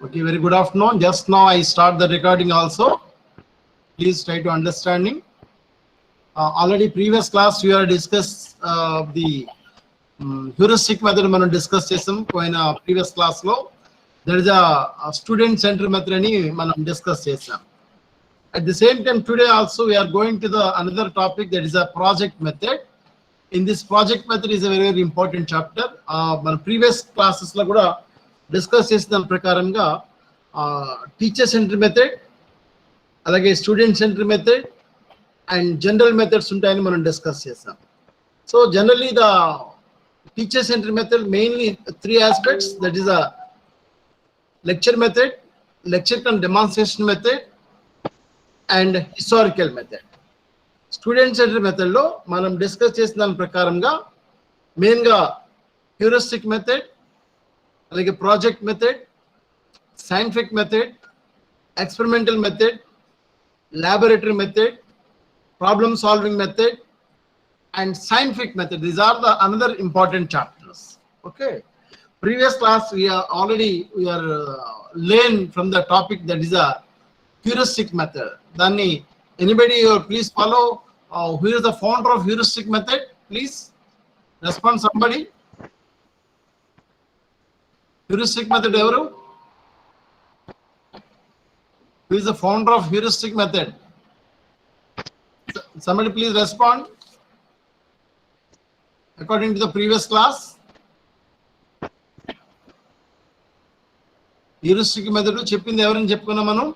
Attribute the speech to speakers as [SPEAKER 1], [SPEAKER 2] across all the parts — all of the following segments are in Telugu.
[SPEAKER 1] Okay, very good afternoon. Just now I start the recording also. Please try to understanding. Already previous class we are discussed the heuristic method మనం డిస్కస్ చేసాం పోయిన ప్రీవియస్ క్లాస్ లో. That is a student center method అని మనం డిస్కస్ చేసాం. At the same time today also we are going to the another topic, that is a project method. In this project method is a very very important chapter. మన ప్రీవియస్ క్లాసెస్ లో కూడా డిస్కస్ చేసిన దాని ప్రకారంగా టీచర్ సెంటర్ మెథడ్, అలాగే student centre method and general methods ఉంటాయని మనం డిస్కస్ చేసాం. So generally the teacher centre method mainly 3 aspects, that is a lecture method, lecture and demonstration method and historical method. Student centre method లో మనం డిస్కస్ చేసిన దాని ప్రకారంగా మెయిన్ గా హ్యూరిస్టిక్ మెథడ్, అలాగే project method, scientific method, experimental method, laboratory method, problem solving method and scientific method. These are the another important chapters. Okay, previous class we are learn from the topic, that is a heuristic method. Then anybody please follow who is the founder of heuristic method? Please respond somebody. Heuristic method evaru? Who is the founder of heuristic method? Somebody please respond. According to the previous class, heuristic method చెప్పింది ఎవరని చెప్పుకున్నాం మనం?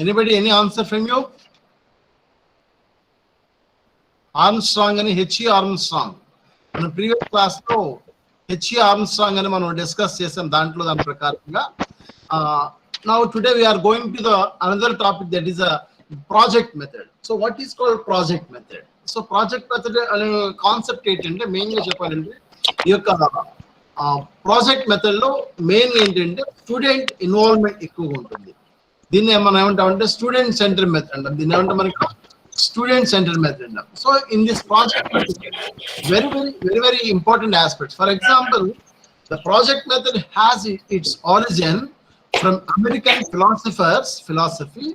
[SPEAKER 1] Anybody, any answer from you? Armstrong and H.E. Armstrong. మన ప్రీవియస్ క్లాస్ లో H.E. Armstrong అని మనం డిస్కస్ చేసాం దాంట్లో దాని ప్రకారంగా. Now today we are going to the another topic, that is a project method. So what is called project method? So project method అనే కాన్సెప్ట్ ఏంటంటే మెయిన్ గా చెప్పాలంటే ఈ యొక్క ప్రాజెక్ట్ మెథడ్ లో మెయిన్ ఏంటంటే స్టూడెంట్ ఇన్వాల్వ్మెంట్ ఎక్కువగా ఉంటుంది. దీన్ని మనం ఏమంటామంటే స్టూడెంట్ సెంటర్ మెథడ్ అంటాం. దీన్ని ఏమంటే మనకి స్టూడెంట్ సెంటర్ మెథడ్ అంటాం. So in this project very important aspects. For example, the project method has its origin from American philosophy,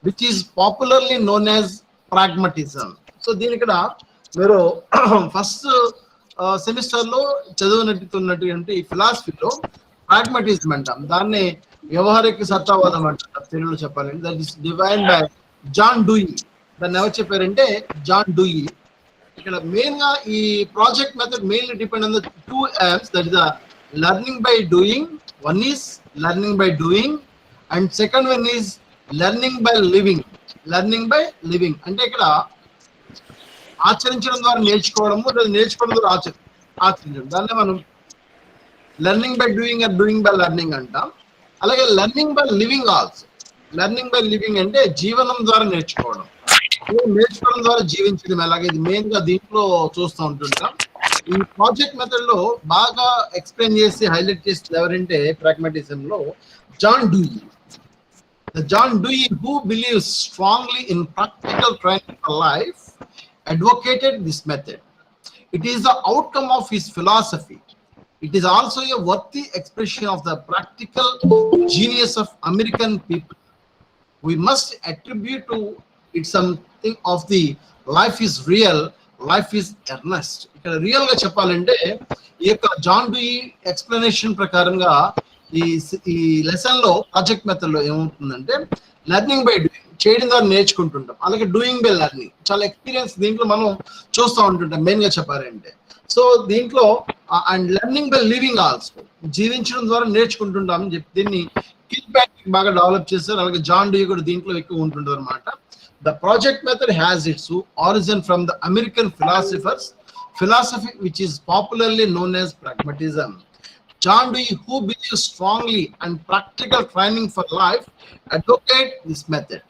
[SPEAKER 1] which is popularly known as pragmatism. So దీని ఇక్కడ మీరు ఫస్ట్ సెమిస్టర్ లో చదువుతున్నటువంటి ఈ ఫిలాసఫీలో ప్రాగ్మటిజం అంటాం. దాన్ని వ్యవహారిక సత్తావాదం అంటారు తెలుగులో చెప్పాలంటే. That is divine by John Dewey. దాన్ని ఎవరు చెప్పారంటే జాన్ డూయి. ఇక్కడ మెయిన్ గా ఈ project method mainly depend on the 2 aims, that is the learning by doing. One is learning by doing and second one is learning by living. అంటే ఇక్కడ ఆచరించడం ద్వారా నేర్చుకోవడము, లేదా నేర్చుకోవడం ద్వారా ఆచరించడం, దాన్ని మనం learning by doing and doing by learning అంటాం. అలాగే learning by living also. Learning by living అంటే జీవనం ద్వారా నేర్చుకోవడం ద్వారా జీవించడం ఎలాగే, ఇది మెయిన్ గా దీంట్లో చూస్తూ ఉంటుంటాం. ఈ ప్రాజెక్ట్ మెథడ్ లో బాగా ఎక్స్ప్లెయిన్ చేసి హైలైట్ చేసింది ఎవరంటే ప్రాగ్మాటిజం లో John Dewey. John Dewey, who believes strongly in practical training for life, advocated this method. It is the outcome of his philosophy. It is also a worthy expression of the practical genius of American people. We must attribute to it something of the life is real, life is earnest. ఇక్కడ రియల్ గా చెప్పాలంటే ఈ యొక్క జాన్ డూయి ఎక్స్ప్లెనేషన్ ప్రకారంగా ఈ లెసన్ లో ప్రాజెక్ట్ మెథడ్ లో ఏమవుతుందంటే లెర్నింగ్ బై డూయింగ్, చేయడం ద్వారా నేర్చుకుంటుంటాం. అలాగే డూయింగ్ బై లెర్నింగ్, చాలా ఎక్స్పీరియన్స్ దీంట్లో మనం చూస్తూ ఉంటుంటాం మెయిన్ గా చెప్పాలంటే. సో దీంట్లో and learning by living also, జీవించడం ద్వారా నేర్చుకుంటుంటాం అని చెప్పి దీన్ని కిల్ ప్యాట్రిక్ బాగా డెవలప్ చేస్తారు. అలాగే జాన్ డూయి కూడా దీంట్లో ఎక్కువ ఉంటుంటారు అనమాట. The project method has its origin from the American philosophy, which is popularly known as pragmatism. John Dewey, who believes strongly in practical training for life, advocate this method.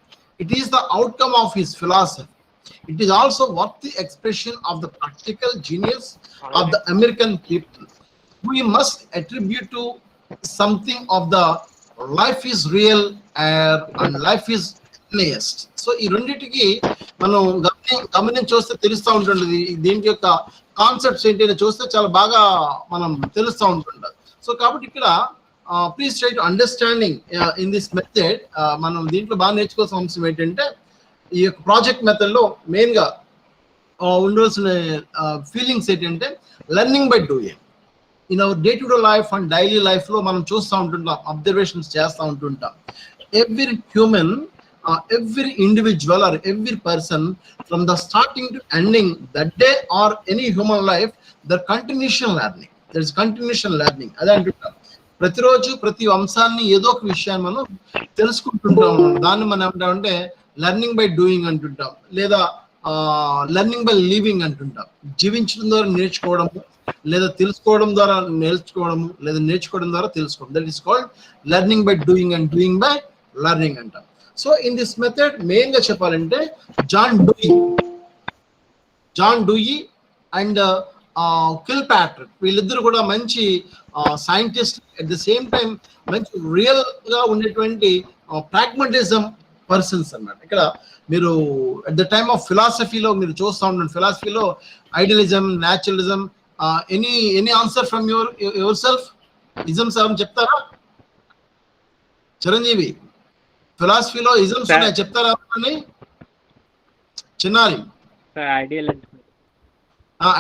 [SPEAKER 1] It is the outcome of his philosophy. It is also worthy expression of the practical genius of the American people. We must attribute to something of the life is real and life is earliest. So ఈ రెండింటికి మనం గమనించి చూస్తే తెలుస్తూ ఉంటుంది దీనికి యొక్క కాన్సెప్ట్స్ ఏంటి అని చూస్తే చాలా బాగా మనం తెలుస్తూ ఉంటుంటారు. సో కాబట్టి ఇక్కడ please try to understanding in this method. మనం దీంట్లో బాగా నేర్చుకోవాల్సిన అంశం ఏంటంటే ఈ యొక్క ప్రాజెక్ట్ మెథడ్ లో మెయిన్ గా ఉండవలసిన ఫీలింగ్స్ ఏంటంటే learning by doing. In our day to day life and daily life లో మనం చూస్తూ ఉంటుంటాం, అబ్జర్వేషన్స్ చేస్తూ ఉంటుంటాం. Every human, every individual or every person from the starting to ending that day or any human life, the continuation learning, there is continuation learning. అదే అంటుంటాం, ప్రతిరోజు ప్రతి అంశాన్ని ఏదో ఒక విషయాన్ని మనం తెలుసుకుంటుంటాం. దాన్ని మనం ఏమంటామంటే లెర్నింగ్ బై డూయింగ్ అంటుంటాం, లేదా లెర్నింగ్ బై లివింగ్ అంటుంటాం. జీవించడం ద్వారా నేర్చుకోవడము, లేదా తెలుసుకోవడం ద్వారా నేర్చుకోవడము, లేదా నేర్చుకోవడం ద్వారా తెలుసుకోవడం. That is called learning by doing and doing by learning అంటాం. So in this method main గా చెప్పాలంటే జాన్ డూయి అండ్ కిల్పాట్రిక్ వీళ్ళిద్దరు కూడా మంచి scientist, at the same time మంచి రియల్ గా ఉండేటువంటి ప్రాగ్మటిజం పర్సన్స్ అన్నమాట. ఇక్కడ మీరు అట్ ద టైమ్ ఆఫ్ ఫిలాసఫీలో మీరు చూస్తూ ఉండండి, ఫిలాసఫీలో idealism, naturalism. Any answer from yourself? Isms ఏమని చెప్తారా చిరంజీవి? ఫిలాసఫీలో ఇజమ్స్ ఉన్నాయి, చెప్తారా అని? Chinnari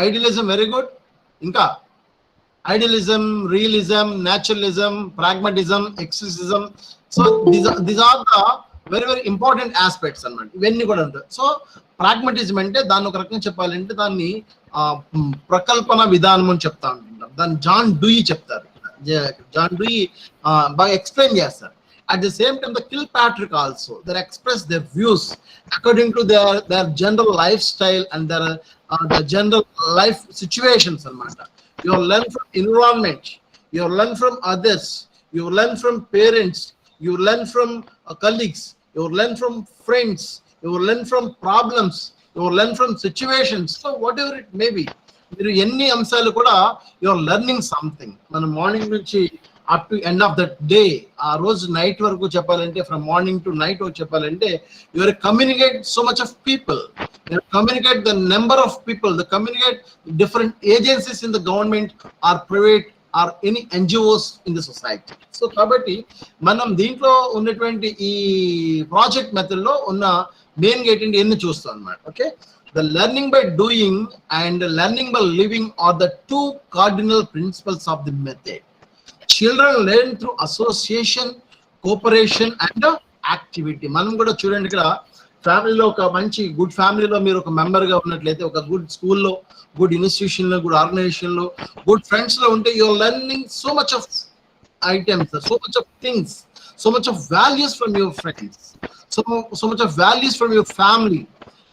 [SPEAKER 1] idealism, very good. ఇంకా ఐడియలిజం, రియలిజం, న్యాచురలిజం, ప్రాగ్మటిజం, ఎక్సిసిజం. So these are the very very important aspects అన్నమాట. ఇవన్నీ కూడా ఉంటాయి. సో ప్రాగ్మటిజం అంటే దాన్ని ఒక రకంగా చెప్పాలంటే దాన్ని ప్రకల్పన విధానం అని చెప్తా ఉంటుంటాం. దాన్ని జాన్ డూయి చెప్తారు. జాన్ డూయి బాగా ఎక్స్ప్లెయిన్ చేస్తారు. At the same time, the Kilpatrick also, they express their views according to their general lifestyle and the general life situations. You learn from environment, you learn from others, you learn from parents, you learn from colleagues, you learn from friends, you learn from problems, you learn from situations. So whatever it may be, మీరు ఎన్ని అంశాలు కూడా you are learning something. మనం మార్నింగ్ నుంచి up to end of the day, ఆ రోజు నైట్ వరకు చెప్పాలంటే, ఫ్రమ్ మార్నింగ్ టు నైట్ వరకు చెప్పాలంటే, you are communicate so much of people, you communicate the number of people, the communicate different agencies in the government or private or any NGOs in the society. So కాబట్టి మనం దీంట్లో ఉన్నటువంటి ఈ ప్రాజెక్ట్ మెథడ్ లో ఉన్న మెయిన్ గా ఏంటంటే ఎన్ని చూస్తాం అన్నమాట. Okay, the learning by doing and learning by living are the two cardinal principles of the method. Children learn through association, cooperation and activity. మనం కూడా చూడండి, ఇక్కడ ఫ్యామిలీలో ఒక మంచి గుడ్ ఫ్యామిలీలో మీరు ఒక మెంబర్ గా ఉన్నట్లయితే, ఒక గుడ్ స్కూల్లో, గుడ్ ఇన్స్టిట్యూషన్ లో, గుడ్ ఆర్గనైజేషన్ లో, గుడ్ ఫ్రెండ్స్ లో ఉంటే you're learning so much of items, so much of things, so much of values from your friends, so much of values from your family,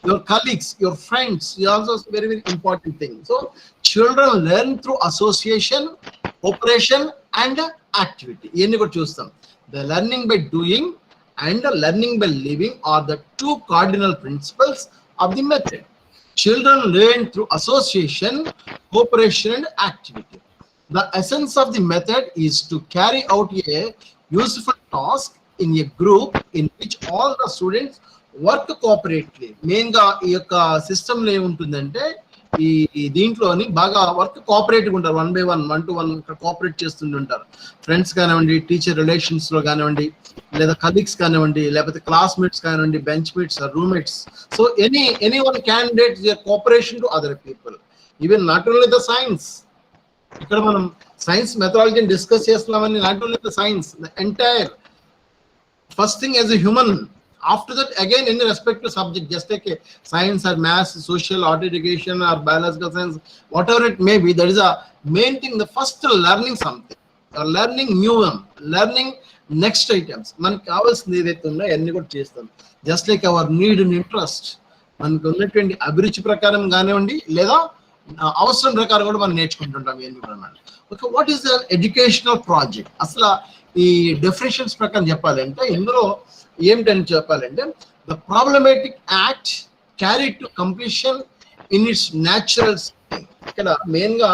[SPEAKER 1] your colleagues, your friends. Is also a very very important thing. So children learn through association, cooperation and activity. Yenni kuda chustam. The learning by doing and the learning by living are the two cardinal principles of the method. Children learn through association, cooperation and activity. The essence of the method is to carry out a useful task in a group in which all the students work cooperatively. Main గా ఈ యొక్క సిస్టమ్ లో ఏముంటుందంటే, ఈ దీంట్లోని బాగా వర్క్ కోఆపరేటివ్ ఉంటారు. 1 by 1, 1 to 1 కోఆపరేట్ చేస్తుంటారు. ఫ్రెండ్స్ కానివ్వండి, టీచర్ రిలేషన్స్ లో కానివ్వండి, లేదా కలీగ్స్ కానివ్వండి, లేకపోతే క్లాస్మేట్స్ కానివ్వండి, bench mates, roommates. So any one candidate their cooperation to other people. Even not only the science, ఇక్కడ మనం సైన్స్ మెథడాలజీని డిస్కస్ చేస్తున్నామని, not only the science, the entire first thing as a human. After that, again, in respect to subject, just like science or maths, social, art education or biological science, whatever it may be, that is a main thing. The first learning something, learning new one, learning next items. మనకి కావాల్సింది ఏదైతే ఉందో అన్ని కూడా చేస్తాం. Just like our need and interest, మనకు ఉన్నటువంటి అభిరుచి ప్రకారం కానివ్వండి, లేదా అవసరం ప్రకారం కూడా మనం నేర్చుకుంటుంటాం ఇవన్నీ కూడా. Okay, what is the educational project? అసలు ఈ డెఫినేషన్స్ ప్రకారం చెప్పాలంటే, ఇందులో ఏమిటని చెప్పాలంటే, the problematic act carried to completion in its natural setting. ఇక్కడ మెయిన్ గా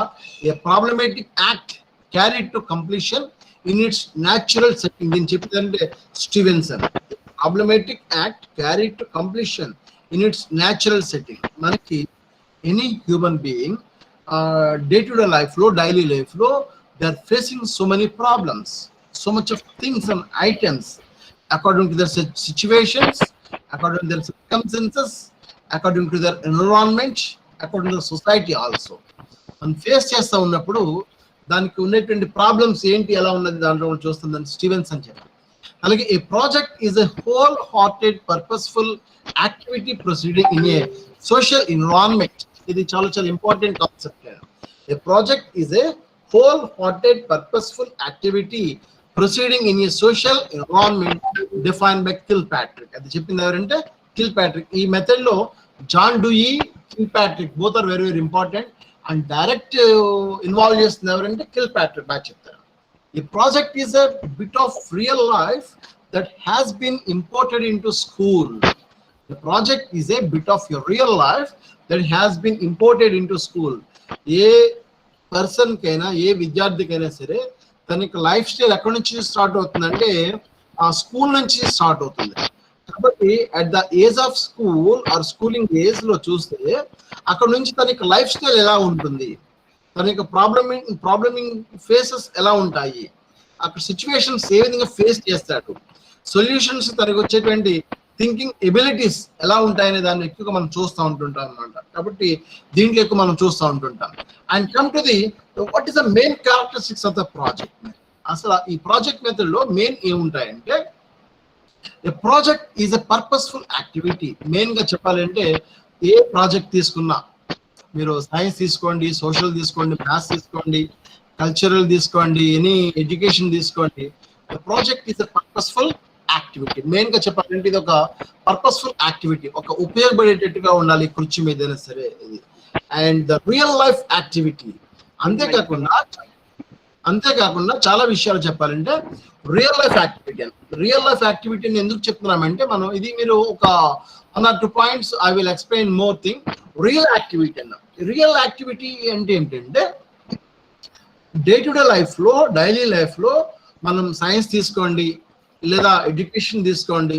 [SPEAKER 1] a problematic act carried to completion in its natural setting. దీన్ని చెప్పిందంటే Stevenson. problematic act carried to completion in its natural setting. Manaki, any human being, day-to-day life lo, daily life lo, they are facing so many problems, so much of things and items according to their situations, according to their circumstances, according to their environment, according to the society also. మనం ఫేస్ చేస్తూ ఉన్నప్పుడు దానికి ఉన్నటువంటి ప్రాబ్లమ్స్ ఏంటి ఎలా ఉన్నది దాంట్లో చూస్తుందని స్టీవెన్స్ అని చెప్పారు. అలాగే a project is a whole hearted purposeful activity proceeding in a social environment. ఇది చాలా చాలా important concept. A project is a whole hearted purposeful activity proceeding in a social environment defined by Kilpatrick. అది చెప్పింది ఎవరంటే కిల్ ప్యాట్రిక్. ఈ మెథడ్ లో John Dewey, Kilpatrick both are very very important. And direct involve చేస్తుంది ఎవరంటే కిల్ ప్యాట్రిక్ బాగా చెప్తారు. ఈ project is a bit of real life that has been imported in to school. The project is a bit of your real life that has been imported in to school. ఏ పర్సన్ కైనా, ఏ విద్యార్థికైనా సరే తనకి లైఫ్ స్టైల్ ఎక్కడి నుంచి స్టార్ట్ అవుతుందంటే ఆ స్కూల్ నుంచి స్టార్ట్ అవుతుంది. కాబట్టి at the age of school or schooling age లో చూస్తే అక్కడ నుంచి తనకి లైఫ్ స్టైల్ ఎలా ఉంటుంది, తన యొక్క ప్రాబ్లమింగ్ ఫేసెస్ ఎలా ఉంటాయి, అక్కడ సిచ్యువేషన్స్ ఏ విధంగా ఫేస్ చేస్తాడు, సొల్యూషన్స్ తనకు వచ్చేటువంటి థింకింగ్ ఎబిలిటీస్ ఎలా ఉంటాయనే దాన్ని ఎక్కువగా మనం చూస్తూ ఉంటుంటాం అనమాట. కాబట్టి దీంట్లో ఎక్కువ మనం చూస్తూ ఉంటుంటాం. And come to the what is the main characteristics of the project. అసలు ఈ ప్రాజెక్ట్ మెథడ్ లో మెయిన్ ఏముంటాయంటే a project is a purposeful activity. Main గా చెప్పాలంటే ఏ ప్రాజెక్ట్ తీసుకున్నా, మీరు సైన్స్ తీసుకోండి, సోషల్ తీసుకోండి, మ్యాథ్స్ తీసుకోండి, కల్చరల్ తీసుకోండి, ఎనీ ఎడ్యుకేషన్ తీసుకోండి, project is a purposeful activity. Main గా చెప్పాలంటే ఇది ఒక పర్పస్ఫుల్ యాక్టివిటీ, ఒక ఉపయోగపడేటట్టుగా ఉండాలి కుర్చీ మీదైనా సరే ఇది. And the real life activity. అంతేకాకుండా చాలా విషయాలు చెప్పాలంటే real life activity. Real life యాక్టివిటీని ఎందుకు చెప్తున్నామంటే మనం ఇది మీరు ఒక 1 or 2 points I will explain more thing. Real activity అన్న రియల్ యాక్టివిటీ అంటే ఏంటంటే డే టు డే లైఫ్ లో, డైలీ లైఫ్ లో మనం సైన్స్ తీసుకోండి, లేదా ఎడ్యుకేషన్ తీసుకోండి,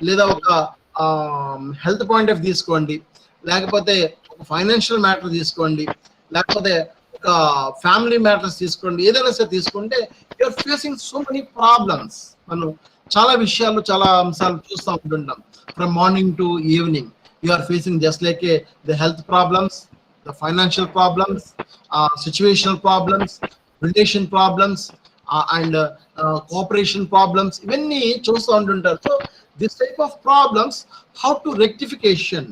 [SPEAKER 1] లేదా ఒక హెల్త్ పాయింట్ ఆఫ్ తీసుకోండి, లేకపోతే ఒక ఫైనాన్షియల్ మ్యాటర్ తీసుకోండి, లేకపోతే ఒక ఫ్యామిలీ మ్యాటర్స్ తీసుకోండి, ఏదైనా సరే తీసుకుంటే you're facing so many problems. మనం చాలా విషయాలు, చాలా అంశాలు చూస్తూ ఉంటుంటాం. From morning to evening you are facing just like the health problems, the financial problems, situational problems, relation problems, and cooperation problems. Ivanni చూస్తూ ఉంటుంటారు. So this type of problems, how to rectification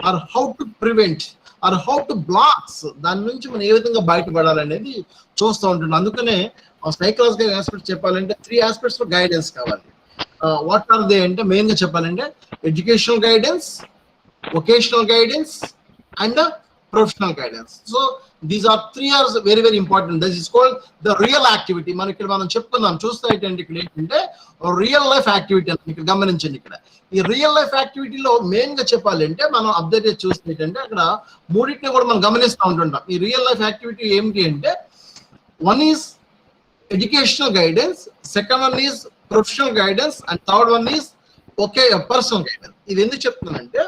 [SPEAKER 1] or how to prevent or how to blocks, దాని నుంచి మనం ఏ విధంగా బయటపడాలనేది చూస్తూ ఉంటుంటాం. అందుకనే సైకలాజికల్ ఆస్పెక్ట్స్ చెప్పాలంటే 3 ఆస్పెక్ట్స్ లో గైడెన్స్ కావాలి. వాట్ ఆర్ దే అంటే మెయిన్ గా చెప్పాలంటే educational guidance, vocational guidance, and the professional guidance. So these are 3 are very very important. This is called the real activity. మనం ఇక్కడ మనం చెప్పుకుందాం చూస్తే ఏంటంటే ఇక్కడ ఏంటంటే రియల్ లైఫ్ యాక్టివిటీ అని ఇక్కడ గమనించండి. ఇక్కడ ఈ రియల్ లైఫ్ యాక్టివిటీలో మెయిన్ గా చెప్పాలంటే మనం అబ్జర్వ్ చేసి చూస్తే ఏంటంటే అక్కడ మూడింటిని కూడా మనం గమనిస్తూ ఉంటుంటాం. ఈ రియల్ లైఫ్ యాక్టివిటీ ఏమిటి అంటే one is educational guidance, second one is professional guidance, and third one is personal guidance. ఇది ఎందుకు చెప్తున్నానంటే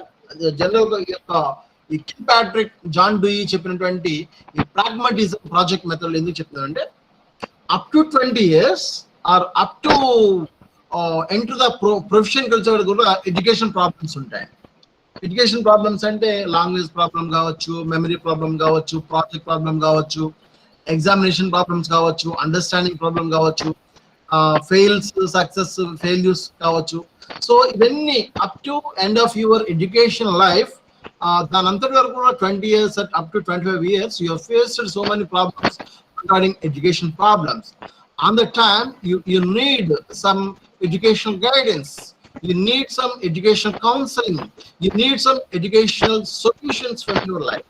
[SPEAKER 1] జనరల్ గా ఈ కిల్ ప్యాట్రిక్, జాన్ డూయి చెప్పినటువంటి ఈ ప్రాగ్మాటిజం ప్రాజెక్ట్ మెథడ్ ఎందుకు చెప్తున్నానంటే up to 20 years or up to enter the profession culture కూడా ఎడ్యుకేషన్ ప్రాబ్లమ్స్ ఉంటాయి. ఎడ్యుకేషన్ ప్రాబ్లమ్స్ అంటే లాంగ్వేజ్ ప్రాబ్లం కావచ్చు, మెమరీ ప్రాబ్లం కావచ్చు, ప్రాజెక్ట్ ప్రాబ్లం కావచ్చు, ఎగ్జామినేషన్ ప్రాబ్లమ్స్ కావచ్చు, అండర్స్టాండింగ్ ప్రాబ్లం కావచ్చు, ఫెయిల్స్, సక్సెస్, ఫెయిల్యూర్స్ కావచ్చు. సో ఇవన్నీ up to end of your education life, దాని అంతటి వరకు కూడా 20 years up to 25 years you have faced so many problems regarding education problems. On the time you need some educational guidance, you need some educational counseling, you need some educational solutions for your life.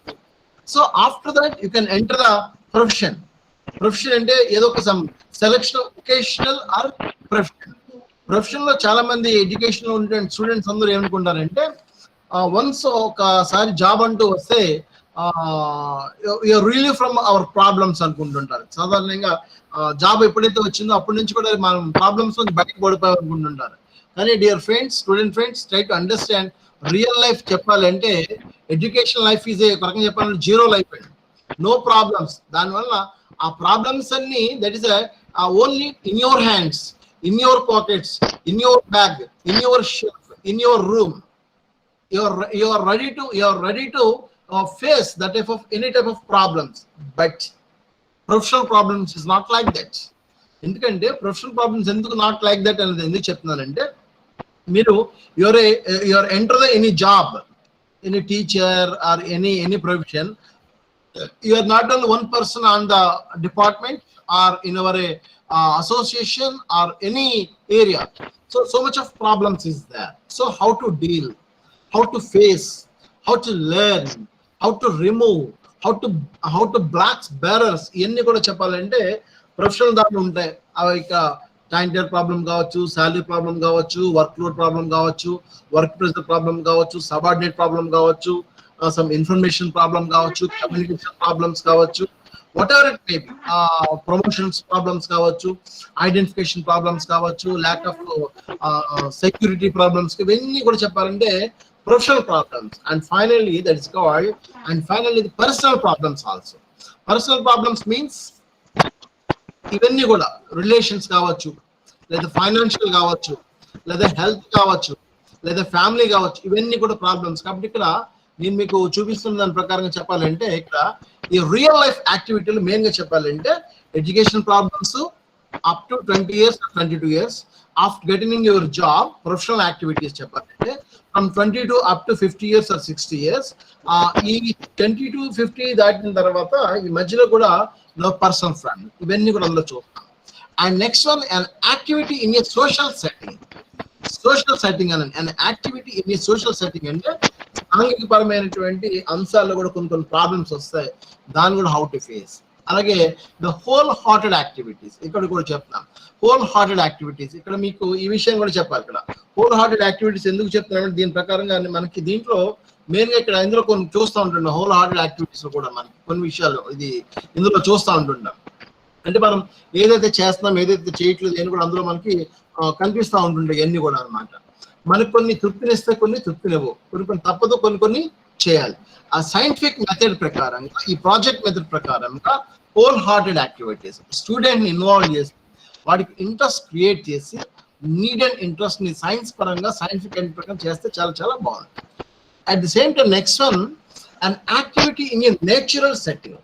[SPEAKER 1] So after that you can enter the profession అంటే ఏదో ఒక some selection vocational or profession లో చాలా మంది ఎడ్యుకేషన్ లో ఉండే స్టూడెంట్స్ అందరూ ఏమనుకుంటారంటే వన్స్ ఒకసారి జాబ్ అంటూ వస్తే రిలీవ్ ఫ్రమ్ అవర్ ప్రాబ్లమ్స్ అనుకుంటుంటారు. సాధారణంగా జాబ్ ఎప్పుడైతే వచ్చిందో అప్పటి నుంచి కూడా మనం ప్రాబ్లమ్స్ నుంచి బయటకు పడిపోయాం అనుకుంటుంటారు. కానీ dear friends, student friends, try to understand real life చెప్పాలంటే ఎడ్యుకేషన్ లైఫ్ ఈజ్ ఒక రకంగా చెప్పాలంటే జీరో లైఫ్ అండి. No problems. దానివల్ల ఆ ప్రాబ్లమ్స్ అన్ని that is only in your hands, in your pockets, in your bag, in your shelf, in your room. You are ready to face that type of any type of problems. But professional problems is not like that. ఎందుకంటే ప్రొఫెషనల్ ప్రాబ్లమ్స్ ఎందుకు నాట్ లైక్ దట్ అనేది ఎందుకు చెప్తున్నానంటే, మీరు your enter the any job, any teacher or any profession, you are not only one person on the department or in our association or any area. So much of problems is there. So how to deal, how to face, how to learn, how to remove, how to blacks barriers, ఇవన్నీ కూడా చెప్పాలంటే ప్రొఫెషనల్ దాంట్లో ఉంటాయి. అవి టైం టేబుల్ ప్రాబ్లం కావచ్చు, శాలరీ ప్రాబ్లం కావచ్చు, వర్క్ లోడ్ ప్రాబ్లం కావచ్చు, వర్క్ ప్రెషర్ ప్రాబ్లం కావచ్చు, సబార్డినేట్ ప్రాబ్లం కావచ్చు, సమ్ ఇన్ఫర్మేషన్ ప్రాబ్లం కావచ్చు, కమ్యూనికేషన్ ప్రాబ్లమ్స్ కావచ్చు, what ever it may be, promotions problems కావచ్చు, ఐడెంటిఫికేషన్ ప్రాబ్లమ్స్ కావచ్చు, ల్యాక్ ఆఫ్ సెక్యూరిటీ ప్రాబ్లమ్స్, ఇవన్నీ కూడా చెప్పాలంటే professional problems. And finally that is called, and finally the personal problems also. Personal problems means ఇవన్నీ కూడా రిలేషన్స్ కావచ్చు, లేదా ఫైనాన్షియల్ కావచ్చు, లేదా హెల్త్ కావచ్చు, లేదా ఫ్యామిలీ కావచ్చు, ఇవన్నీ కూడా ప్రాబ్లమ్స్. కాబట్టి ఇక్కడ నేను మీకు చూపిస్తున్న దాని ప్రకారంగా చెప్పాలంటే ఇక్కడ ఈ రియల్ లైఫ్ యాక్టివిటీలు మెయిన్ గా చెప్పాలంటే education problems up to 20 years or 22 years, after getting your job professional activities చెప్పాలంటే from 20 to up to 50 years or 60 years. ఈ 20 to 50 దాటిన తర్వాత ఈ మధ్యలో కూడా పర్సనల్ ఫ్రెండ్, ఇవన్నీ కూడా అందులో చూస్తాం. And next one, an activity in a social setting. Social setting అని, and activity in a social setting అంటే సాంఘిక పరమైనటువంటి అంశాల్లో కూడా కొన్ని ప్రాబ్లమ్స్ వస్తాయి, దాన్ని కూడా హౌ టు ఫేస్. అలాగే ద హోల్ హార్టెడ్ యాక్టివిటీస్, ఇక్కడ కూడా చెప్తాం. హోల్ హార్టెడ్ యాక్టివిటీస్, ఇక్కడ మీకు ఈ విషయం కూడా చెప్పాలి. ఇక్కడ హోల్ హార్టెడ్ యాక్టివిటీస్ ఎందుకు చెప్తున్నామంటే దీని ప్రకారంగా మనకి దీంట్లో మెయిన్ గా ఇక్కడ ఇందులో కొన్ని చూస్తూ ఉంటున్నాం. హోల్ హార్టెడ్ యాక్టివిటీస్ లో కూడా మనకి కొన్ని విషయాలు ఇది ఇందులో చూస్తూ ఉంటున్నాం. అంటే మనం ఏదైతే చేస్తున్నాం, ఏదైతే చేయట్లేదు అని కూడా అందులో మనకి కనిపిస్తూ ఉంటుండే ఇవన్నీ కూడా అనమాట. మనకు కొన్ని తృప్తినిస్తే, కొన్ని తృప్తినివ్వవు, కొన్ని తప్పదు, కొన్ని చేయాలి. ఆ సైంటిఫిక్ మెథడ్ ప్రకారంగా, ఈ ప్రాజెక్ట్ మెథడ్ ప్రకారంగా హోల్ హార్టెడ్ యాక్టివిటీస్ స్టూడెంట్ ని ఇన్వాల్వ్ చేసి వాడికి ఇంట్రెస్ట్ క్రియేట్ చేసి నీడ్ అండ్ ఇంట్రెస్ట్ ని సైన్స్ పరంగా, సైంటిఫిక్ అండ్ ప్రకారం చేస్తే చాలా చాలా బాగుంటుంది. At the same time next one, an activity in a natural setting.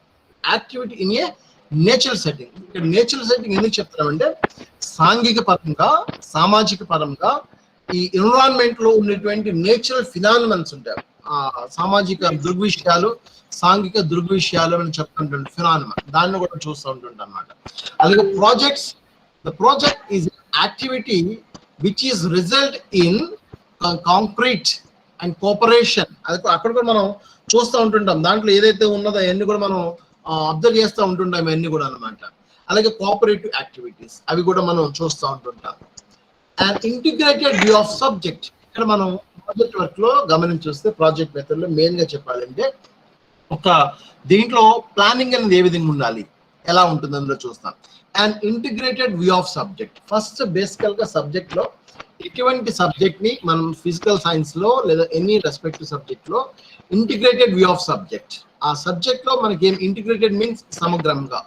[SPEAKER 1] Activity in a natural setting. ఇక్కడ నేచురల్ సెట్టింగ్ ఎందుకు చెప్తున్నామంటే సాంఘిక పరంగా, సామాజిక పరంగా ఈ ఎన్విరాన్మెంట్ లో ఉన్నటువంటి నేచురల్ ఫినామినన్స్ ఉంటాయి. సామాజిక దృగ్విషయాలు, సాంఘిక దృగ్విషయాలు అని చెప్తుంటాడు ఫినామినన్, దాన్ని కూడా చూస్తూ ఉంటుంటాం అన్నమాట. అలాగే projects, the project is activity which is result in concrete and cooperation. అది అక్కడ కూడా మనం చూస్తూ ఉంటుంటాం. దాంట్లో ఏదైతే ఉన్నదో అవన్నీ కూడా మనం అబ్జర్వ్ చేస్తూ ఉంటుంటాం ఇవన్నీ కూడా అనమాట. అలాగే కోఆపరేటివ్ యాక్టివిటీస్, అవి కూడా మనం చూస్తూ ఉంటుంటాం. And integrated view of subject, ఇక్కడ మనం ప్రాజెక్ట్ వర్క్ లో గమనించి చూస్తే ప్రాజెక్ట్ మెథడ్ లో మెయిన్ గా చెప్పాలంటే ఒక దీంట్లో ప్లానింగ్ అనేది ఏ విధంగా ఉండాలి, ఎలా ఉంటుంది అందులో చూస్తాం. And integrated view of subject, first బేసికల్ గా సబ్జెక్ట్ లో ఎటువంటి సబ్జెక్ట్ ని మనం ఫిజికల్ సైన్స్ లో లేదా ఎనీ రెస్పెక్టివ్ సబ్జెక్ట్ లో ఇంటిగ్రేటెడ్ వ్యూ ఆఫ్ సబ్జెక్ట్, ఆ సబ్జెక్ట్ లో మనకి ఏం ఇంటిగ్రేటెడ్ మీన్స్ సమగ్రంగా,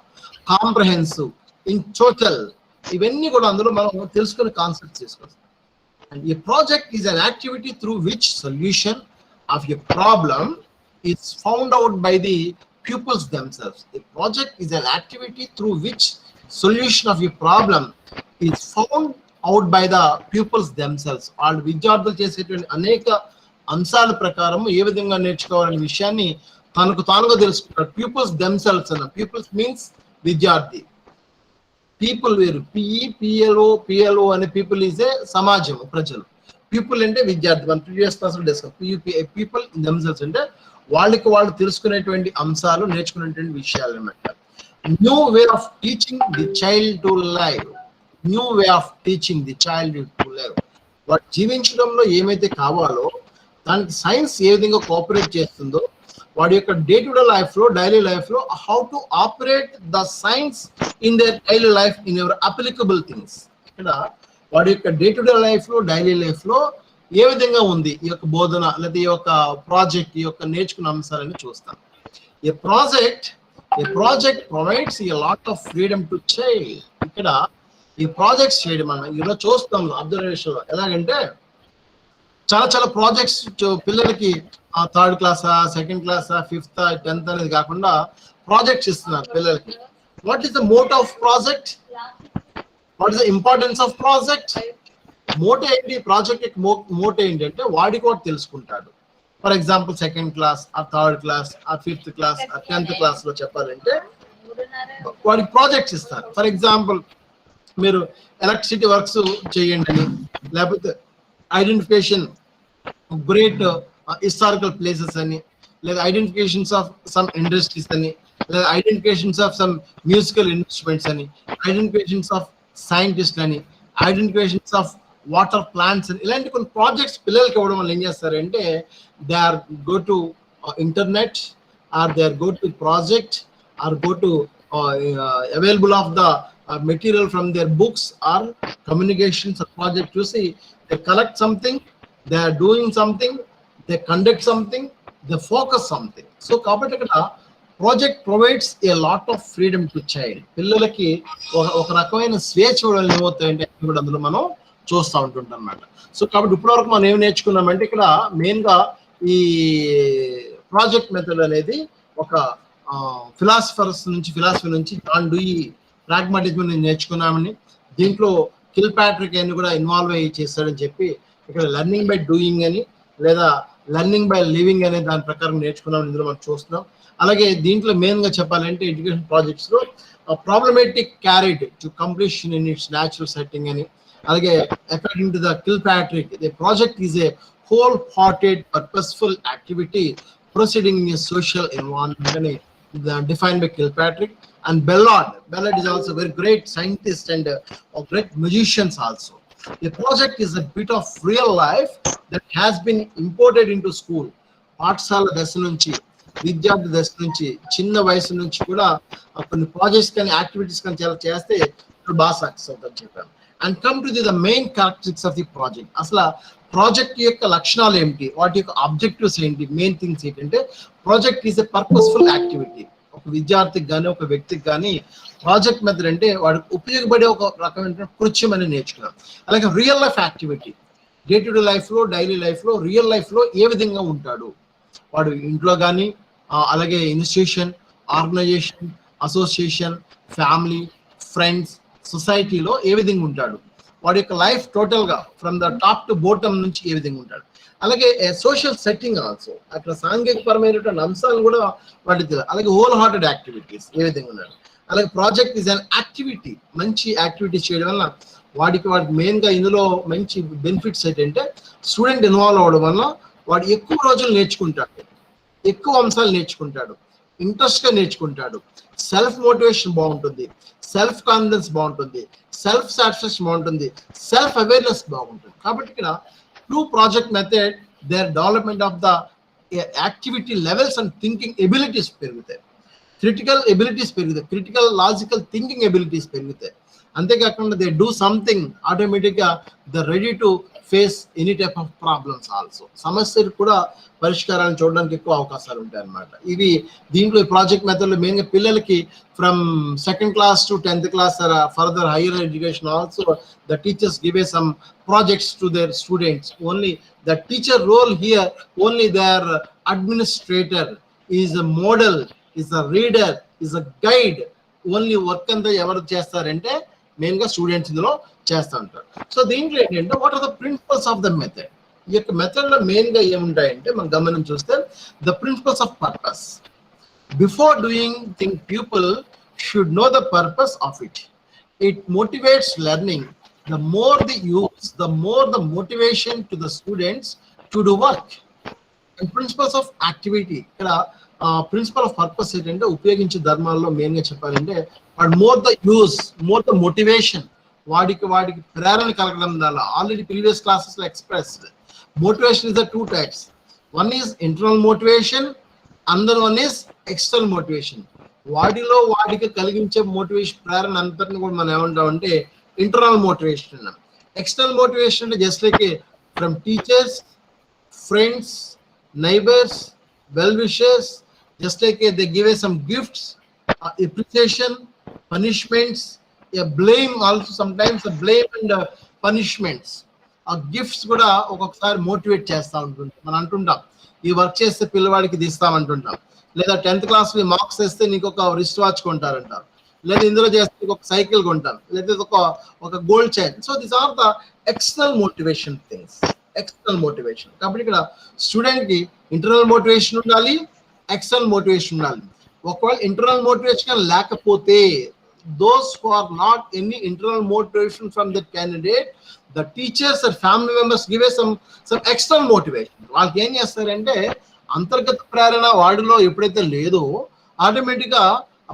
[SPEAKER 1] కాంప్రహెన్సివ్, ఇన్ టోటల్, ఇవన్నీ కూడా అందులో మనం తెలుసుకునే కాన్సెప్ట్ తీసుకొస్తాం. And A project is an activity through which solution of a problem is found out by the pupils themselves. A project is an activity through which solution of a problem is found out by the pupils themselves. వాళ్ళు విద్యార్థులు చేసేటువంటి అనేక అంశాల ప్రకారం ఏ విధంగా నేర్చుకోవాలనే విషయాన్ని తనకు తానుగా తెలుసుకుంటారు. pupils themselves అన్న, pupils మీన్స్ విద్యార్థి, పీపుల్ వేరు, పిఎల్ఓ అనే పీపుల్ ఈజ్ ఏ సమాజం, ప్రజలు. పీపుల్ అంటే విద్యార్థి, మన ప్రీవియస్ క్లాస్ లో డిస్కస్. పీపుల్ themselves అంటే వాళ్ళకి వాళ్ళు తెలుసుకునేటువంటి అంశాలు, నేర్చుకునేటువంటి విషయాలు అన్నమాట. New way of teaching the child to live, new way of teaching the child to live. వాడు జీవించడంలో ఏమైతే కావాలో దానికి సైన్స్ ఏ విధంగా కోఆపరేట్ చేస్తుందో, వాడి యొక్క డే టు డే లైఫ్ లో, డైలీ లైఫ్ లో how to operate the science in their daily life in your applicable things. ఇక్కడ వాడి యొక్క డే టు డే లైఫ్ లో, డైలీ లైఫ్ లో ఏ విధంగా ఉంది ఈ యొక్క బోధన లేదా ఈ యొక్క ప్రాజెక్ట్, ఈ యొక్క నేర్చుకున్న అంశాలని చూస్తాం. A project provides a lot of freedom to child. ఇక్కడ ఈ ప్రాజెక్ట్స్ చేయడం మనం ఈరోజు చూస్తాం అబ్జర్వేషన్ లో. ఎలాగంటే చాలా ప్రాజెక్ట్స్ పిల్లలకి థర్డ్ క్లాసా, సెకండ్ క్లాసా, ఫిఫ్త్, 10th అనేది కాకుండా ప్రాజెక్ట్స్ ఇస్తున్నారు పిల్లలకి. What is the motto of project? What is the importance of project? Motto ఏంటి? ప్రాజెక్ట్ మోటో ఏంటి అంటే వాడికి వాడు తెలుసుకుంటాడు. ఫర్ ఎగ్జాంపుల్ సెకండ్ క్లాస్, ఆ థర్డ్ క్లాస్, ఆ ఫిఫ్త్ క్లాస్, ఆ 10th క్లాస్ లో చెప్పాలంటే వాడికి ప్రాజెక్ట్స్ ఇస్తారు. ఫర్ ఎగ్జాంపుల్ మీరు ఎలక్ట్రిసిటీ వర్క్స్ చేయండి అని, లేకపోతే ఐడెంటిఫికేషన్ గ్రేట్ హిస్టారికల్ ప్లేసెస్ అని, లేదా ఐడెంటిఫికేషన్స్ ఆఫ్ సమ్ ఇండస్ట్రీస్ అని, లేదా identifications of some musical instruments అని, ఐడెంటిఫికేషన్స్ ఆఫ్ సైంటిస్ట్ అని, ఐడెంటిఫికేషన్స్ ఆఫ్ వాటర్ ప్లాంట్స్ అని, ఇలాంటి కొన్ని ప్రాజెక్ట్స్ పిల్లలకి ఇవ్వడం వల్ల ఏం చేస్తారంటే they are go to internet, or they are go to project, or go to available of the material from their books or communications or project. You see, they collect something, they are doing something, they conduct something, they focus something. So కాబట్టి ఇక్కడ project provides a lot of freedom to child. పిల్లలకి ఒక రకమైన స్వేచ్ఛ ఇవ్వడం ఏమవుతాయంటే కూడా అందులో మనం చూస్తూ ఉంటుంటాం అన్నమాట. సో కాబట్టి ఇప్పటివరకు మనం ఏం నేర్చుకున్నామంటే ఇక్కడ మెయిన్ గా ఈ ప్రాజెక్ట్ మెథడ్ అనేది ఒక ఫిలాసఫీ నుంచి జాన్ డూయి ప్రాగ్మాటిజం నేర్చుకున్నామని, దీంట్లో కిల్ ప్యాట్రిక్ అని కూడా ఇన్వాల్వ్ అయ్యి చేస్తాడని చెప్పి ఇక్కడ లెర్నింగ్ బై డూయింగ్ అని లేదా లెర్నింగ్ బై లివింగ్ అనే దాని ప్రకారం నేర్చుకున్నాం ఇందులో మనం చూస్తున్నాం. అలాగే దీంట్లో మెయిన్ గా చెప్పాలంటే ఎడ్యుకేషన్ ప్రాజెక్ట్స్ లో problematic carried to completion in its natural setting అని, అలాగే according to the kill Patrick the project is a whole hearted purposeful activity proceeding in social environment అని defined by Kilpatrick. And Ballard is also a very great scientist and a great magician also. The project is a bit of real life that has been imported into school. పాఠశాల దశ నుంచి, విద్యార్థి దశ నుంచి, చిన్న వయసు నుంచి కూడా కొన్ని ప్రాజెక్ట్స్ కానీ యాక్టివిటీస్ కానీ చాలా చేస్తే బాగా సక్సెస్ అవుతుందని చెప్పాను. And come to the main characteristics of the project. అసలు ప్రాజెక్ట్ యొక్క లక్షణాలు ఏమిటి, వాటి యొక్క ఆబ్జెక్టివ్స్ ఏంటి, మెయిన్ థింగ్స్ ఏంటంటే project is a purposeful activity. ఒక విద్యార్థికి కానీ ఒక వ్యక్తికి కానీ ప్రాజెక్ట్ మెథడ్ అంటే వాడికి ఉపయోగపడే ఒక రకమైన కృత్యం అని నేర్చుకున్నాం. అలాగే real life activity, day to day life లో, డైలీ లైఫ్ లో, రియల్ లైఫ్ లో ఏ విధంగా ఉంటాడు వాడు, ఇంట్లో కానీ అలాగే institution, organization, association, family, friends, సొసైటీలో ఏ విధంగా ఉంటాడు, వాడి యొక్క లైఫ్ టోటల్ గా from the top to bottom నుంచి ఏ విధంగా ఉంటాడు. అలాగే సోషల్ సెట్టింగ్ ఆల్సో, అక్కడ సాంఘిక పరమైనటువంటి అంశాలు కూడా వాటికి తెలియాలి. అలాగే హోల్ హార్టెడ్ యాక్టివిటీస్ ఏ విధంగా ఉన్నాడు. అలాగే ప్రాజెక్ట్ ఈజ్ అన్ యాక్టివిటీ, మంచి యాక్టివిటీస్ చేయడం వల్ల వాడికి మెయిన్ గా ఇందులో మంచి బెనిఫిట్స్ ఏంటంటే స్టూడెంట్ ఇన్వాల్వ్ అవడం వల్ల వాడు ఎక్కువ రోజులు నేర్చుకుంటాడు, ఎక్కువ అంశాలు నేర్చుకుంటాడు, ఇంట్రెస్ట్ గా నేర్చుకుంటాడు, సెల్ఫ్ మోటివేషన్ బాగుంటుంది, సెల్ఫ్ కాన్ఫిడెన్స్ బాగుంటుంది, సెల్ఫ్ సాటిస్ఫాక్షన్ బాగుంటుంది, సెల్ఫ్ అవేర్నెస్ బాగుంటుంది. కాబట్టి ఇక్కడ through project method their development of the activity levels and thinking abilities పెరుగుతాయి, critical abilities పెరుగుతాయి, critical logical thinking abilities పెరుగుతాయి. అంతేకాకుండా దే డూ సంథింగ్ ఆటోమేటిక్గా they ready to face any type of problems also. సమస్యలు కూడా పరిష్కారాలను చూడడానికి ఎక్కువ అవకాశాలు ఉంటాయి అన్నమాట. ఇవి దీంట్లో ప్రాజెక్ట్ మెథడ్లో మెయిన్గా పిల్లలకి from second class to 10th class further higher education also the teachers give some projects to their students. Only the teacher role here, only their administrator is a model, is a reader, is a guide. Only work అంతా ఎవరు చేస్తారంటే మెయిన్ గా స్టూడెంట్స్ ఇందులో చేస్తూ ఉంటారు. సో దీంట్లో ఏంటంటే what are the principles of the method. ఈ యొక్క మెథడ్ లో మెయిన్ గా ఏముంటాయంటే మనం గమనం చూస్తే the principles of purpose. Before doing thing people should know the purpose of it. It motivates learning. The more the use, the more the motivation to the students to do work. And principles of activity. ఇక్కడ ప్రిన్సిపల్ ఆఫ్ పర్పస్ ఏంటంటే ఉపయోగించే ధర్మాల్లో మెయిన్ గా చెప్పాలంటే more the use, more the motivation, వాడికి ప్రేరణ కలగడం వల్ల ఆల్రెడీ ప్రీవియస్ క్లాసెస్ లో expressed. Motivation is the two types. One is internal motivation, అందర్ వన్ ఈజ్ ఎక్స్టర్నల్ మోటివేషన్. వాడికి కలిగించే మోటివేషన్ ప్రేరణ అంతటిని కూడా మనం ఏమంటామంటే internal motivation. External motivation is just like from teachers, friends, neighbors, well-wishers, just like they give us some gifts, appreciation, punishments, a blame also, sometimes a blame and punishments. ఆ గిఫ్ట్స్ కూడా ఒక్కొక్కసారి మోటివేట్ చేస్తూ ఉంటుంది. మనం అంటుంటాం ఈ వర్క్ చేస్తే పిల్లవాడికి ఇది ఇస్తామంటుంటాం, లేదా 10th క్లాస్ మార్క్స్ వేస్తే నీకు ఒక రిస్ట్ వాచ్ కొంటారంటారు, లేదా ఇందులో చేస్తే ఒక సైకిల్ కొంటారు, లేదా ఒక gold chain. So these are the external motivation things, external motivation. కాబట్టి ఇక్కడ స్టూడెంట్ కి ఇంటర్నల్ మోటివేషన్ ఉండాలి, ఎక్స్టర్నల్ మోటివేషన్ ఉండాలి. ఒకవేళ ఇంటర్నల్ మోటివేషన్ లేకపోతే, those who are not any internal motivation from the candidate, the teachers or family members give us some external motivation. వాళ్ళకి ఏం చేస్తారంటే అంతర్గత ప్రేరణ వాడిలో ఎప్పుడైతే లేదో ఆటోమేటిక్ గా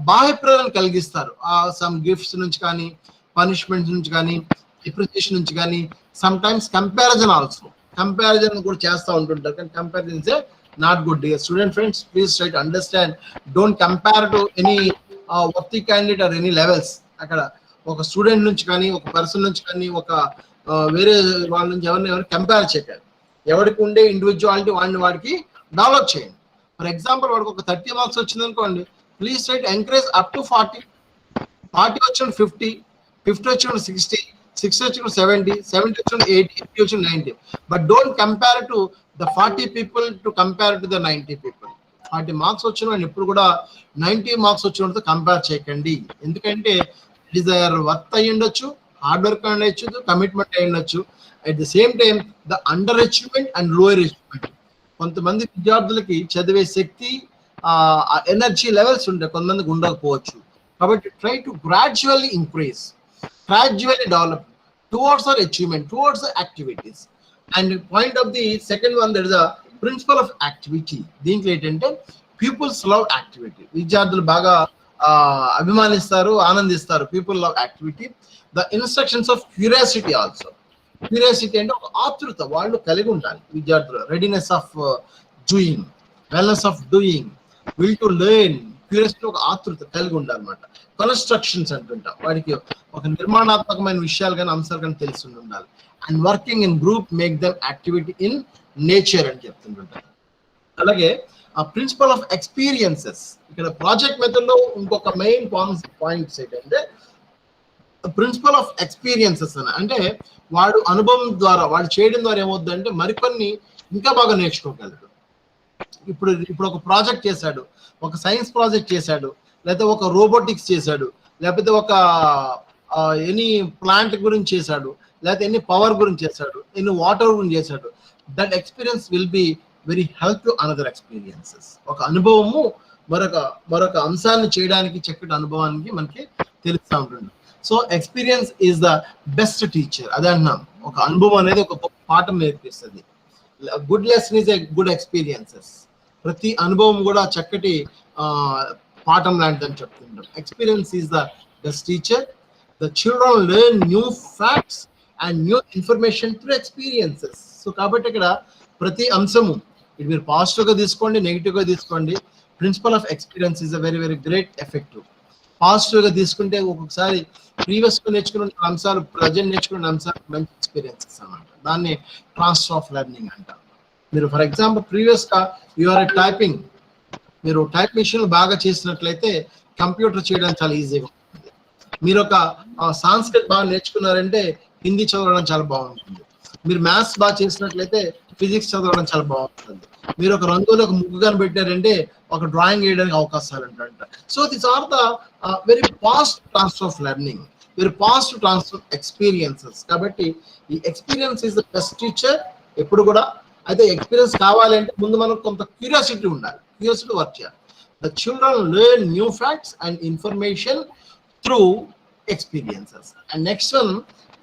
[SPEAKER 1] బాహ్య ప్రేరణ కలిగిస్తారు. సమ్ గిఫ్ట్స్ నుంచి కానీ, పనిష్మెంట్స్ నుంచి కానీ, అప్రిసియేషన్ నుంచి కానీ, some times comparison also, comparison కూడా చేస్తూ ఉంటుంటారు. కానీ comparison is not good. Dear student friends, please try to understand, don't compare to any worthy candidate or any levels. అక్కడ ఒక స్టూడెంట్ నుంచి కానీ, ఒక పర్సన్ నుంచి కానీ, ఒక వేరే వాళ్ళ నుంచి ఎవరు కంపేర్ చేయకండి. ఎవరికి ఉండే ఇండివిజువాలిటీ వాడికి డెవలప్ చేయండి. ఫర్ ఎగ్జాంపుల్ వాడికి ఒక 30 మార్క్స్ వచ్చింది అనుకోండి, please try to encourage up to 40 వచ్చిన 50 వచ్చిన 60 వచ్చిన 70 వచ్చిన 80 వచ్చిన 90. But don't compare to the 40 people to compare to the 90 people. 40 marks వచ్చిన వాడిని ఎప్పుడు కూడా 90 మార్క్స్ వచ్చిన వాడితో కంపేర్ చేయకండి. ఎందుకంటే డిజైర్ వర్త్ అయ్యి ఉండొచ్చు, హార్డ్ వర్క్ అయ్యొచ్చు, కమిట్మెంట్ అయి ఉండొచ్చు. At the same time the under achievement and lower achievement. కొంతమంది విద్యార్థులకి చదివే శక్తి, ఎనర్జీ లెవెల్స్ ఉంటాయి, కొంతమందికి ఉండకపోవచ్చు. కాబట్టి try to gradually increase, gradually develop towards our achievement, towards the activities. And point of the second one, there is a principle of activity. దీంట్లో ఏంటంటే pupils love activity. విద్యార్థులు బాగా అభిమానిస్తారు, ఆనందిస్తారు. People love activity. The instructions of curiosity also. Curiosity అంటే ఒక ఆతృత వాళ్ళు కలిగి ఉండాలి విద్యార్థులు. Readiness of doing, wellness of doing, will to learn. Curiosity ఒక ఆతృత కలిగి ఉండాలన్నమాట. కన్స్ట్రక్షన్స్ అంటుంటాం, వాడికి ఒక నిర్మాణాత్మకమైన విషయాలు కానీ, అంశాలు కానీ తెలిసి ఉండాలి. And working in group make them activity in nature అని చెప్తుంటారు. అలాగే ఆ ప్రిన్సిపల్ ఆఫ్ ఎక్స్పీరియన్సెస్. ఇక్కడ ప్రాజెక్ట్ మెథడ్ లో ఇంకొక మెయిన్ పాయింట్స్ ఏంటంటే ప్రిన్సిపల్ ఆఫ్ ఎక్స్పీరియన్సెస్ అని. అంటే వాడు అనుభవం ద్వారా, వాడు చేయడం ద్వారా ఏమవుతుందంటే మరికొన్ని ఇంకా బాగా నేర్చుకోగలడు. ఇప్పుడు ఒక ప్రాజెక్ట్ చేశాడు, ఒక సైన్స్ ప్రాజెక్ట్ చేశాడు, లేకపోతే ఒక రోబోటిక్స్ చేశాడు, లేకపోతే ఒక ఎనీ ప్లాంట్ గురించి చేశాడు, లేకపోతే ఎన్ని పవర్ గురించి చేశాడు, ఎన్ని వాటర్ గురించి చేశాడు. That experience will be very help to another experiences. ఒక అనుభవము మరొక అంశాన్ని చేయడానికి, చక్కటి అనుభవానికి మనకి తెలుస్తూ ఉంటుంది. So experience is the best teacher. అదే అన్నాం, ఒక అనుభవం అనేది ఒక గొప్ప పాఠం నేర్పిస్తుంది. Good lesson is a good experiences. ప్రతి అనుభవం కూడా చక్కటి పాఠం లాంటిదని చెప్తుంటాం. Experience is the best teacher. The children learn new facts and new information through experiences. So కాబట్టి ఇక్కడ ప్రతి అంశము ఇది మీరు పాజిటివ్గా తీసుకోండి, నెగిటివ్గా తీసుకోండి. Principle of experience is a very very great effective. పాజిటివ్గా తీసుకుంటే ఒక్కొక్కసారి ప్రీవియస్గా నేర్చుకున్న అంశాలు, ప్రజెంట్ నేర్చుకున్న అంశాలు మంచి ఎక్స్పీరియన్సెస్ అన్నమాట. దాన్ని ట్రాన్స్ఫర్ ఆఫ్ లెర్నింగ్ అంటారు. మీరు ఫర్ ఎగ్జాంపుల్ ప్రీవియస్గా యూఆర్ టైపింగ్, మీరు టైప్ మిషన్ బాగా చేసినట్లయితే కంప్యూటర్ చేయడానికి చాలా ఈజీగా ఉంటుంది. మీరు ఒక సాంస్క్రిట్ బాగా నేర్చుకున్నారంటే హిందీ చదవడం చాలా బాగుంటుంది. మీరు మ్యాథ్స్ బాగా చేసినట్లయితే ఫిజిక్స్ చదవడం చాలా బాగుంటుంది. మీరు ఒక రంగులో ఒక ముగ్గు కనిపెట్టారంటే ఒక డ్రాయింగ్ వేయడానికి అవకాశాలు ఉంటాయంట. So these are the very fast transfer of learning, very fast transfer experiences. కాబట్టి ఈ experience is the best teacher ఎప్పుడు కూడా. అయితే ఎక్స్పీరియన్స్ కావాలంటే ముందు మనకు కొంత క్యూరియాసిటీ ఉండాలి, క్యూరియాసిటీ వర్క్ చేయాలి. The children learn new facts and information through experiences. And next one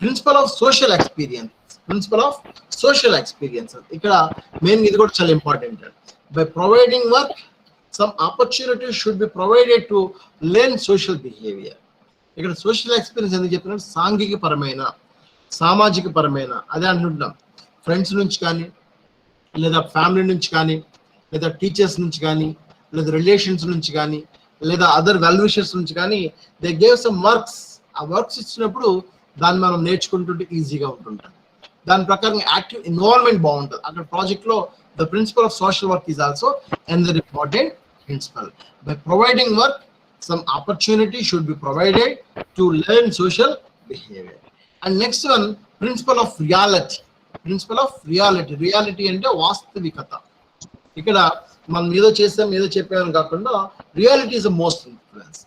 [SPEAKER 1] principle of social experience. Principle of social experiences ఇక్కడ మెయిన్ ఇది కూడా చాలా important. By providing work some opportunities should be provided to learn social behaviour. ఇక్కడ సోషల్ ఎక్స్పీరియన్స్ ఎందుకు చెప్పినట్టు సాంఘిక పరమైన, సామాజిక పరమైన, అదే అంటుంటాం. ఫ్రెండ్స్ నుంచి కానీ, లేదా ఫ్యామిలీ నుంచి కానీ, లేదా టీచర్స్ నుంచి కానీ, లేదా రిలేషన్స్ నుంచి కానీ, లేదా అదర్ వెల్ విషర్స్ నుంచి కానీ దే గేవ్ సమ్ వర్క్స్. ఆ వర్క్స్ ఇచ్చినప్పుడు దాన్ని మనం నేర్చుకుంటుంటే ఈజీగా ఉంటుంటుంది. దాని ప్రకారం యాక్టివ్ ఇన్వాల్వ్మెంట్ బాగుంటుంది. అక్కడ ప్రాజెక్ట్ లో the principle of social work is also another important principle. By providing work, some opportunity should be provided to learn social behavior. And next one, principle of reality. Principle of reality. Reality అంటే వాస్తవికత. ఇక్కడ మనం ఏదో చేస్తాం ఏదో చెప్పామని కాకుండా reality is the most influence.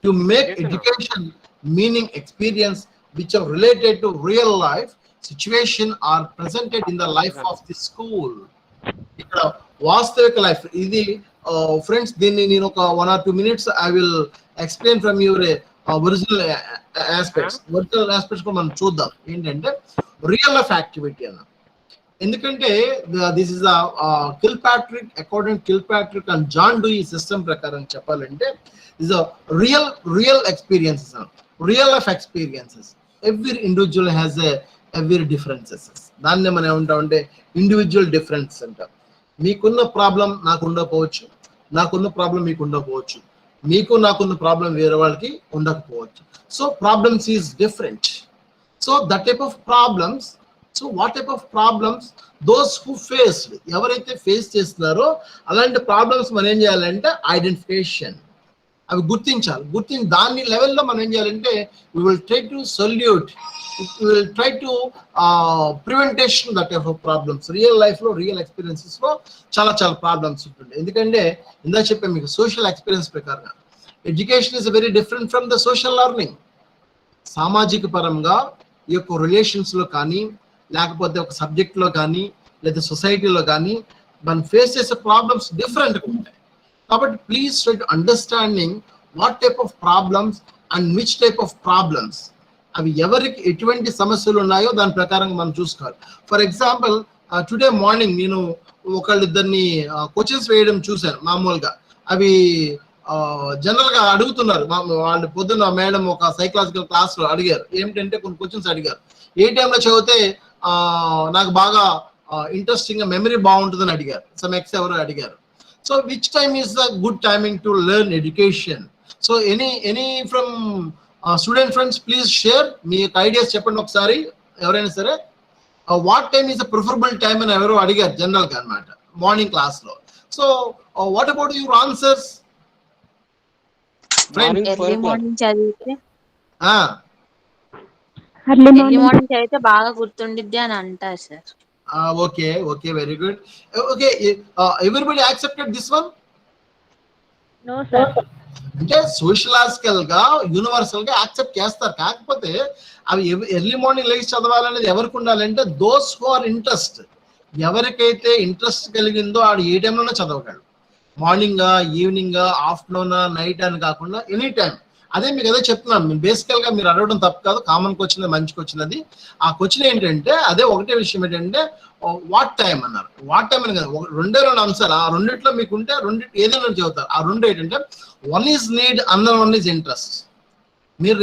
[SPEAKER 1] To make education meaning experience which are related to real life situation are presented in the life of the school. ఇక్కడ వాస్తవిక లైఫ్ ఇది ఫ్రెండ్స్, దీన్ని నేను ఒక 1 or 2 minutes I will explain from your original aspects కూడా మనం చూద్దాం. ఏంటంటే రియల్ లైఫ్ యాక్టివిటీ అన్న, ఎందుకంటే this is Kilpatrick, according Kilpatrick and John Dewey system ప్రకారం చెప్పాలంటే is a real experiences, real life experiences. Every individual has every differences. దాన్నే మనం ఏమంటామంటే ఇండివిజువల్ డిఫరెన్స్ అంటాం. మీకున్న ప్రాబ్లం నాకు ఉండకపోవచ్చు, నాకున్న ప్రాబ్లం మీకు ఉండకపోవచ్చు, మీకు నాకున్న ప్రాబ్లం వేరే వాళ్ళకి ఉండకపోవచ్చు. So problems is different. So that type of problems, so what type of problems those who faced, ఎవరైతే ఫేస్ చేస్తున్నారో అలాంటి ప్రాబ్లమ్స్ మనం ఏం చేయాలంటే ఐడెంటిఫికేషన్, అవి గుర్తించాలి. గుర్తించి దాని లెవెల్లో మనం ఏం చేయాలంటే we will try to solute, we will try to prevention that type of problems. Real life లో రియల్ ఎక్స్పీరియన్సెస్ లో చాలా ప్రాబ్లమ్స్ ఉంటుంది. ఎందుకంటే ఇందా చెప్పే మీకు సోషల్ ఎక్స్పీరియన్స్ ప్రకారంగా education is very different from the social learning. సామాజిక పరంగా ఈ యొక్క రిలేషన్స్ లో కానీ లేకపోతే ఒక సబ్జెక్ట్ లో కానీ లేదా సొసైటీలో కానీ మనం ఫేస్ చేసే ప్రాబ్లమ్స్ డిఫరెంట్గా ఉంటాయి. కాబట్టి please try to understanding what type of problems and which type of problems, అవి ఎవరికి ఎటువంటి సమస్యలు ఉన్నాయో దాని ప్రకారం మనం చూసుకోవాలి. ఫర్ ఎగ్జాంపుల్ టుడే మార్నింగ్ నేను ఒకళ్ళిద్దరిని క్వశ్చన్స్ వేయడం చూశాను. మామూలుగా అవి జనరల్ గా అడుగుతున్నారు. వాళ్ళు పొద్దున్న మేడం ఒక సైకలాజికల్ క్లాస్ లో అడిగారు. ఏమిటంటే కొన్ని క్వశ్చన్స్ అడిగారు. ఏ టైంలో చదివితే నాకు బాగా ఇంట్రెస్టింగ్ గా మెమరీ బాగుంటుందని అడిగారు. సమ్ ఎక్స్ ఎవరు అడిగారు. So which time is the good timing to learn education? So any from student friends, please share me ideas చెప్పండి ఒకసారి ఎవరైనా సరే. What time is the preferable time అని ఎవరో అడిగారు జనరల్ గా అన్నమాట మార్నింగ్ క్లాస్ లో. So what about your answers?
[SPEAKER 2] Early morning చదివితే బాగా గుర్తుండిద్ది అని అంటారు sir.
[SPEAKER 1] Okay, very good. Okay, everybody accepted this one?
[SPEAKER 3] No sir.
[SPEAKER 1] అంటే సోషలాజికల్ గా యూనివర్సల్ గా యాక్సెప్ట్ చేస్తారు. కాకపోతే అవి ఎర్లీ మార్నింగ్ లేచి చదవాలనేది ఎవరికి ఉండాలంటే దోస్ హూ ఆర్ ఇంట్రెస్ట్. ఎవరికైతే ఇంట్రెస్ట్ కలిగిందో ఆడు ఏ టైంలోనే చదవగలడు. మార్నింగ్ ఈవినింగ్ ఆఫ్టర్నూన్ నైట్ అని కాకుండా ఎనీ టైం. అదే మీకు అదే చెప్తున్నాను. మీరు బేసికల్ గా మీరు అడగడం తప్పు కాదు, కామన్కి వచ్చినది మంచికి వచ్చినది. ఆ క్వశ్చన్ ఏంటంటే అదే ఒకటే విషయం ఏంటంటే వాట్ టైం అన్నారు. వాట్ టైం అని కదా, రెండే అంశాలు. ఆ రెండిట్లో మీకు ఉంటే రెండింటి ఏదైనా చదువుతారు. ఆ రెండు ఏంటంటే one is need, another one is interest. మీరు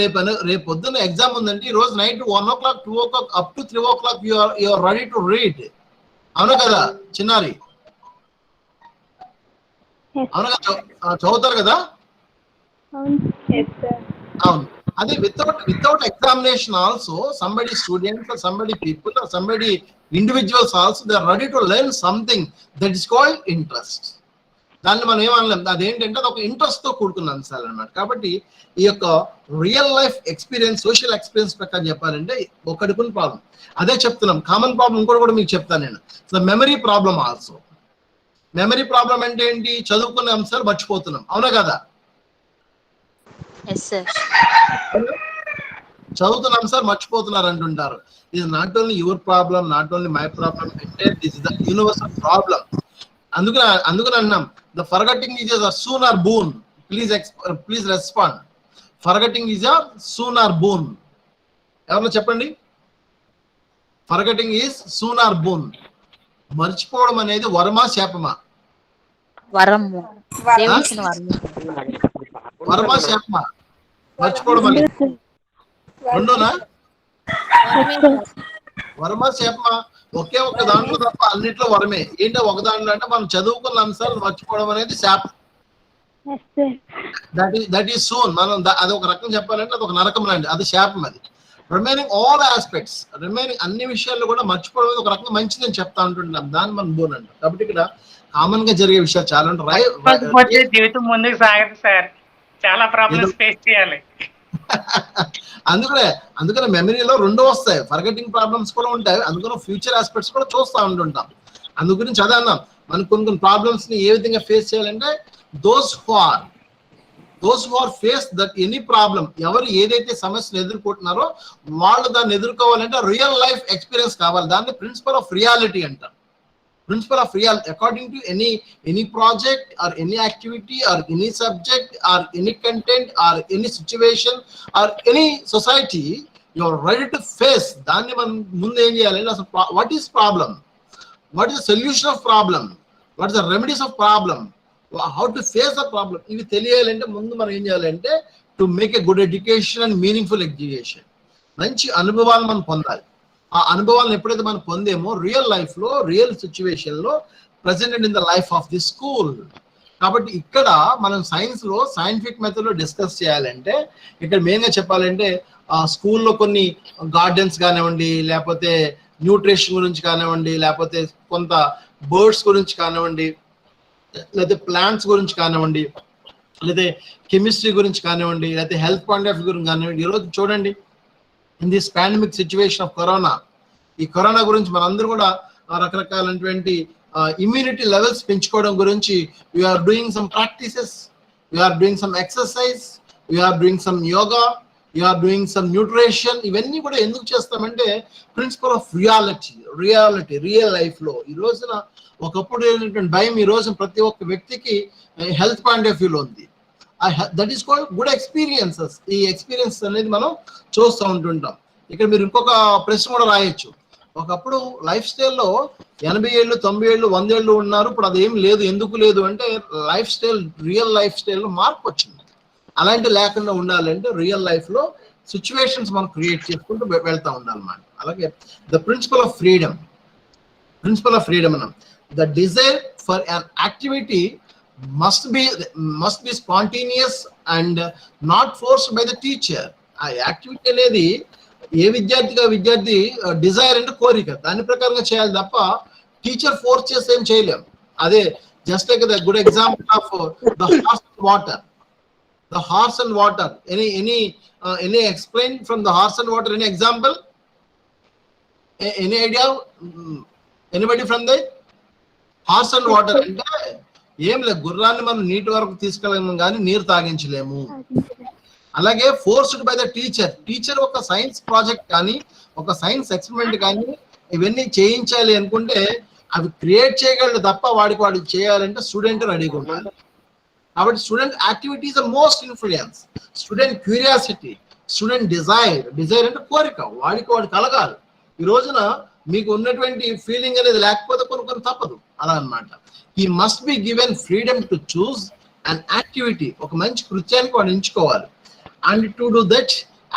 [SPEAKER 1] రేపు పొద్దున్న ఎగ్జామ్ ఉందంటే ఈ రోజు night 1 o'clock 2 o'clock up to 3 o'clock you are ready to read. అవును కదా చిన్నారి? అవును కదా, చదువుతారు కదా? అవును. అదే without examination also somebody students or somebody people or somebody individuals also they are ready to learn something that is called interest. దాన్ని మనం ఏమనలేం. అదేంటంటే అది ఒక ఇంట్రెస్ట్ తో కూడుకున్న అంశాలు అన్నమాట. కాబట్టి ఈ యొక్క real life experience, social experience ప్రకారం చెప్పాలంటే ఒకటికున్న ప్రాబ్లం అదే చెప్తున్నాం. కామన్ ప్రాబ్లం ఇంకోటి కూడా మీకు చెప్తాను నేను. So memory problem also. Memory problem అంటే ఏంటి? చదువుకునే అంశాలు మర్చిపోతున్నాం. అవునా కదా? చదువుతున్న అంశాలు మర్చిపోతున్నారు అంటుంటారు. ఇది not only your problem, not only my problem, అంటే this is the universal problem. అందుకని అన్నాం the forgetting is a soon or boon. Please respond. Forgetting is a soon or boon. ఎవరన్నా చెప్పండి. Forgetting is soon or boon. మర్చిపోవడం అనేది వరమా శాపమా?
[SPEAKER 2] వరము.
[SPEAKER 1] వరమా శాపమా? మర్చిపోవడం అనేది రెండునా? వరమా శాపమా? ఒకే ఒక్క దాంట్లో తప్ప అన్నిట్లో వరమే. ఏంటో ఒక దాంట్లో అంటే మనం చదువుకున్న అంశాలు మర్చిపోవడం అనేది శాపం.
[SPEAKER 3] Yes, sir.
[SPEAKER 1] దట్ ఈస్ సోన్. మనం అది ఒక రకం చెప్పాలంటే అది ఒక నరకం లాంటి, అది శాపం. అది రిమైనింగ్ ఆల్ ఆస్పెక్ట్స్, రిమైనింగ్ అన్ని విషయాల్లో కూడా మర్చిపోవడం ఒక రకంగా మంచిదని చెప్తా ఉంటుంటాం. దాన్ని మనం బోన్ అంటాం. కాబట్టి ఇక్కడ కామన్ గా జరిగే విషయాలు చాలా
[SPEAKER 4] మర్చిపోతే జీవితం ముందుకు సాగదు సార్, చాలా ప్రాబ్లమ్స్ ఫేస్ చేయాలి.
[SPEAKER 1] అందుకనే మెమరీలో రెండు వస్తాయి, ఫర్గెటింగ్ ప్రాబ్లమ్స్ కూడా ఉంటాయి, అందుకని ఫ్యూచర్ ఆస్పెక్ట్స్ కూడా చూస్తూ ఉంటుంటాం. అందు గురించి అదే అన్నాం, మనం కొన్ని ప్రాబ్లమ్స్ ని ఏ విధంగా ఫేస్ చేయాలంటే those who are face that any problem, ఎవరు ఏదైతే సమస్యను ఎదుర్కొంటున్నారో వాళ్ళు దాన్ని ఎదుర్కోవాలంటే రియల్ లైఫ్ ఎక్స్పీరియన్స్ కావాలి. దాన్ని ప్రిన్సిపల్ ఆఫ్ రియాలిటీ అంటారు. Principle of reality, according to any project or any activity or any subject or any content or any situation or any society, you are ready to face. Danni man mundu em cheyalante asalu what is problem, what is the solution of problem, what is the remedies of problem, how to face the problem, ivi teliyalante mundu man em cheyalante to make a good education and meaningful education, manchi anubhavalu man pondali. ఆ అనుభవాలను ఎప్పుడైతే మనం పొందేమో రియల్ లైఫ్ లో, రియల్ సిచ్యువేషన్ లో present in the life of the school. కాబట్టి ఇక్కడ మనం సైన్స్ లో సైంటిఫిక్ మెథడ్ లో డిస్కస్ చేయాలంటే ఇక్కడ మెయిన్ గా చెప్పాలంటే స్కూల్లో కొన్ని గార్డెన్స్ కానివ్వండి, లేకపోతే న్యూట్రిషన్ గురించి కానివ్వండి, లేకపోతే కొంత బర్డ్స్ గురించి కానివ్వండి, లేకపోతే ప్లాంట్స్ గురించి కానివ్వండి, లేకపోతే కెమిస్ట్రీ గురించి కానివ్వండి, లేకపోతే హెల్త్ పాయింట్ ఆఫ్ వ్యూ గురించి కానివ్వండి. ఈరోజు చూడండి, in this pandemic situation of corona, ఈ కరోనా గురించి మనందరూ కూడా రకరకాలైనటువంటి ఇమ్యూనిటీ లెవెల్స్ పెంచుకోవడం గురించి we are doing some practices, we are doing some exercise, we are doing some yoga, we are doing some nutrition. ఇవన్నీ కూడా ఎందుకు చేస్తామంటే principle of reality, real life లో. ఈ రోజున ఒకప్పుడు ఏంటంటే భయం, ఈ రోజు ప్రతి ఒక్క వ్యక్తికి హెల్త్ పాయింట్ ఆఫ్ వ్యూలో ఉంది. That is called good experiences. ఈ ఎక్స్పీరియన్స్ అనేది మనం చూస్తూ ఉంటుంటాం. ఇక్కడ మీరు ఇంకొక ప్రశ్న కూడా రాయొచ్చు. ఒకప్పుడు లైఫ్ స్టైల్లో 80 ఏళ్ళు, 90 ఏళ్ళు, 100 ఏళ్ళు ఉన్నారు, ఇప్పుడు అదేం లేదు. ఎందుకు లేదు అంటే లైఫ్ స్టైల్, రియల్ లైఫ్ స్టైల్లో మార్పు వచ్చింది. అలాంటి లేకుండా ఉండాలంటే రియల్ లైఫ్ లో సిచ్యువేషన్స్ మనం క్రియేట్ చేసుకుంటూ వెళ్తా ఉండాలన్నమాట. అలాగే ద ప్రిన్సిపల్ ఆఫ్ ఫ్రీడమ్ అన్నాం. The desire for an activity must be spontaneous and not forced by the teacher. ఆ యాక్టివిటీ అనేది ఏ విద్యార్థి డిజైర్ అంటే కోరిక, దాని ప్రకారంగా చేయాలి తప్ప టీచర్ ఫోర్స్ చేసి ఏం చేయలేం. అదే just like the good example of the horse and water. Any explain from the horse and water, any example, any idea, anybody from the horse and water? అంటే ఏం లేదు, గుర్రాన్ని మనం నీటి వరకు తీసుకెళ్ళలేము కానీ నీరు తాగించలేము. అలాగే ఫోర్స్డ్ బై ద టీచర్ ఒక సైన్స్ ప్రాజెక్ట్ కానీ, ఒక సైన్స్ ఎక్స్పెరిమెంట్ కానీ ఇవన్నీ చేయించాలి అనుకుంటే అవి క్రియేట్ చేయగలడు తప్ప వాడికి చేయాలంటే స్టూడెంట్ రెడీగా ఉండాలి. కాబట్టి student activity is the most influence. Student curiosity, student desire అంటే కోరిక, వాడికి కలగాలి. ఈ రోజున మీకు ఉన్నటువంటి ఫీలింగ్ అనేది లేకపోతే కొన్ని తప్పదు, అలా అన్నమాట. He must be given freedom to choose an activity. ఒక మంచి కృత్యానికి వాడు ఎంచుకోవాలి. And to do that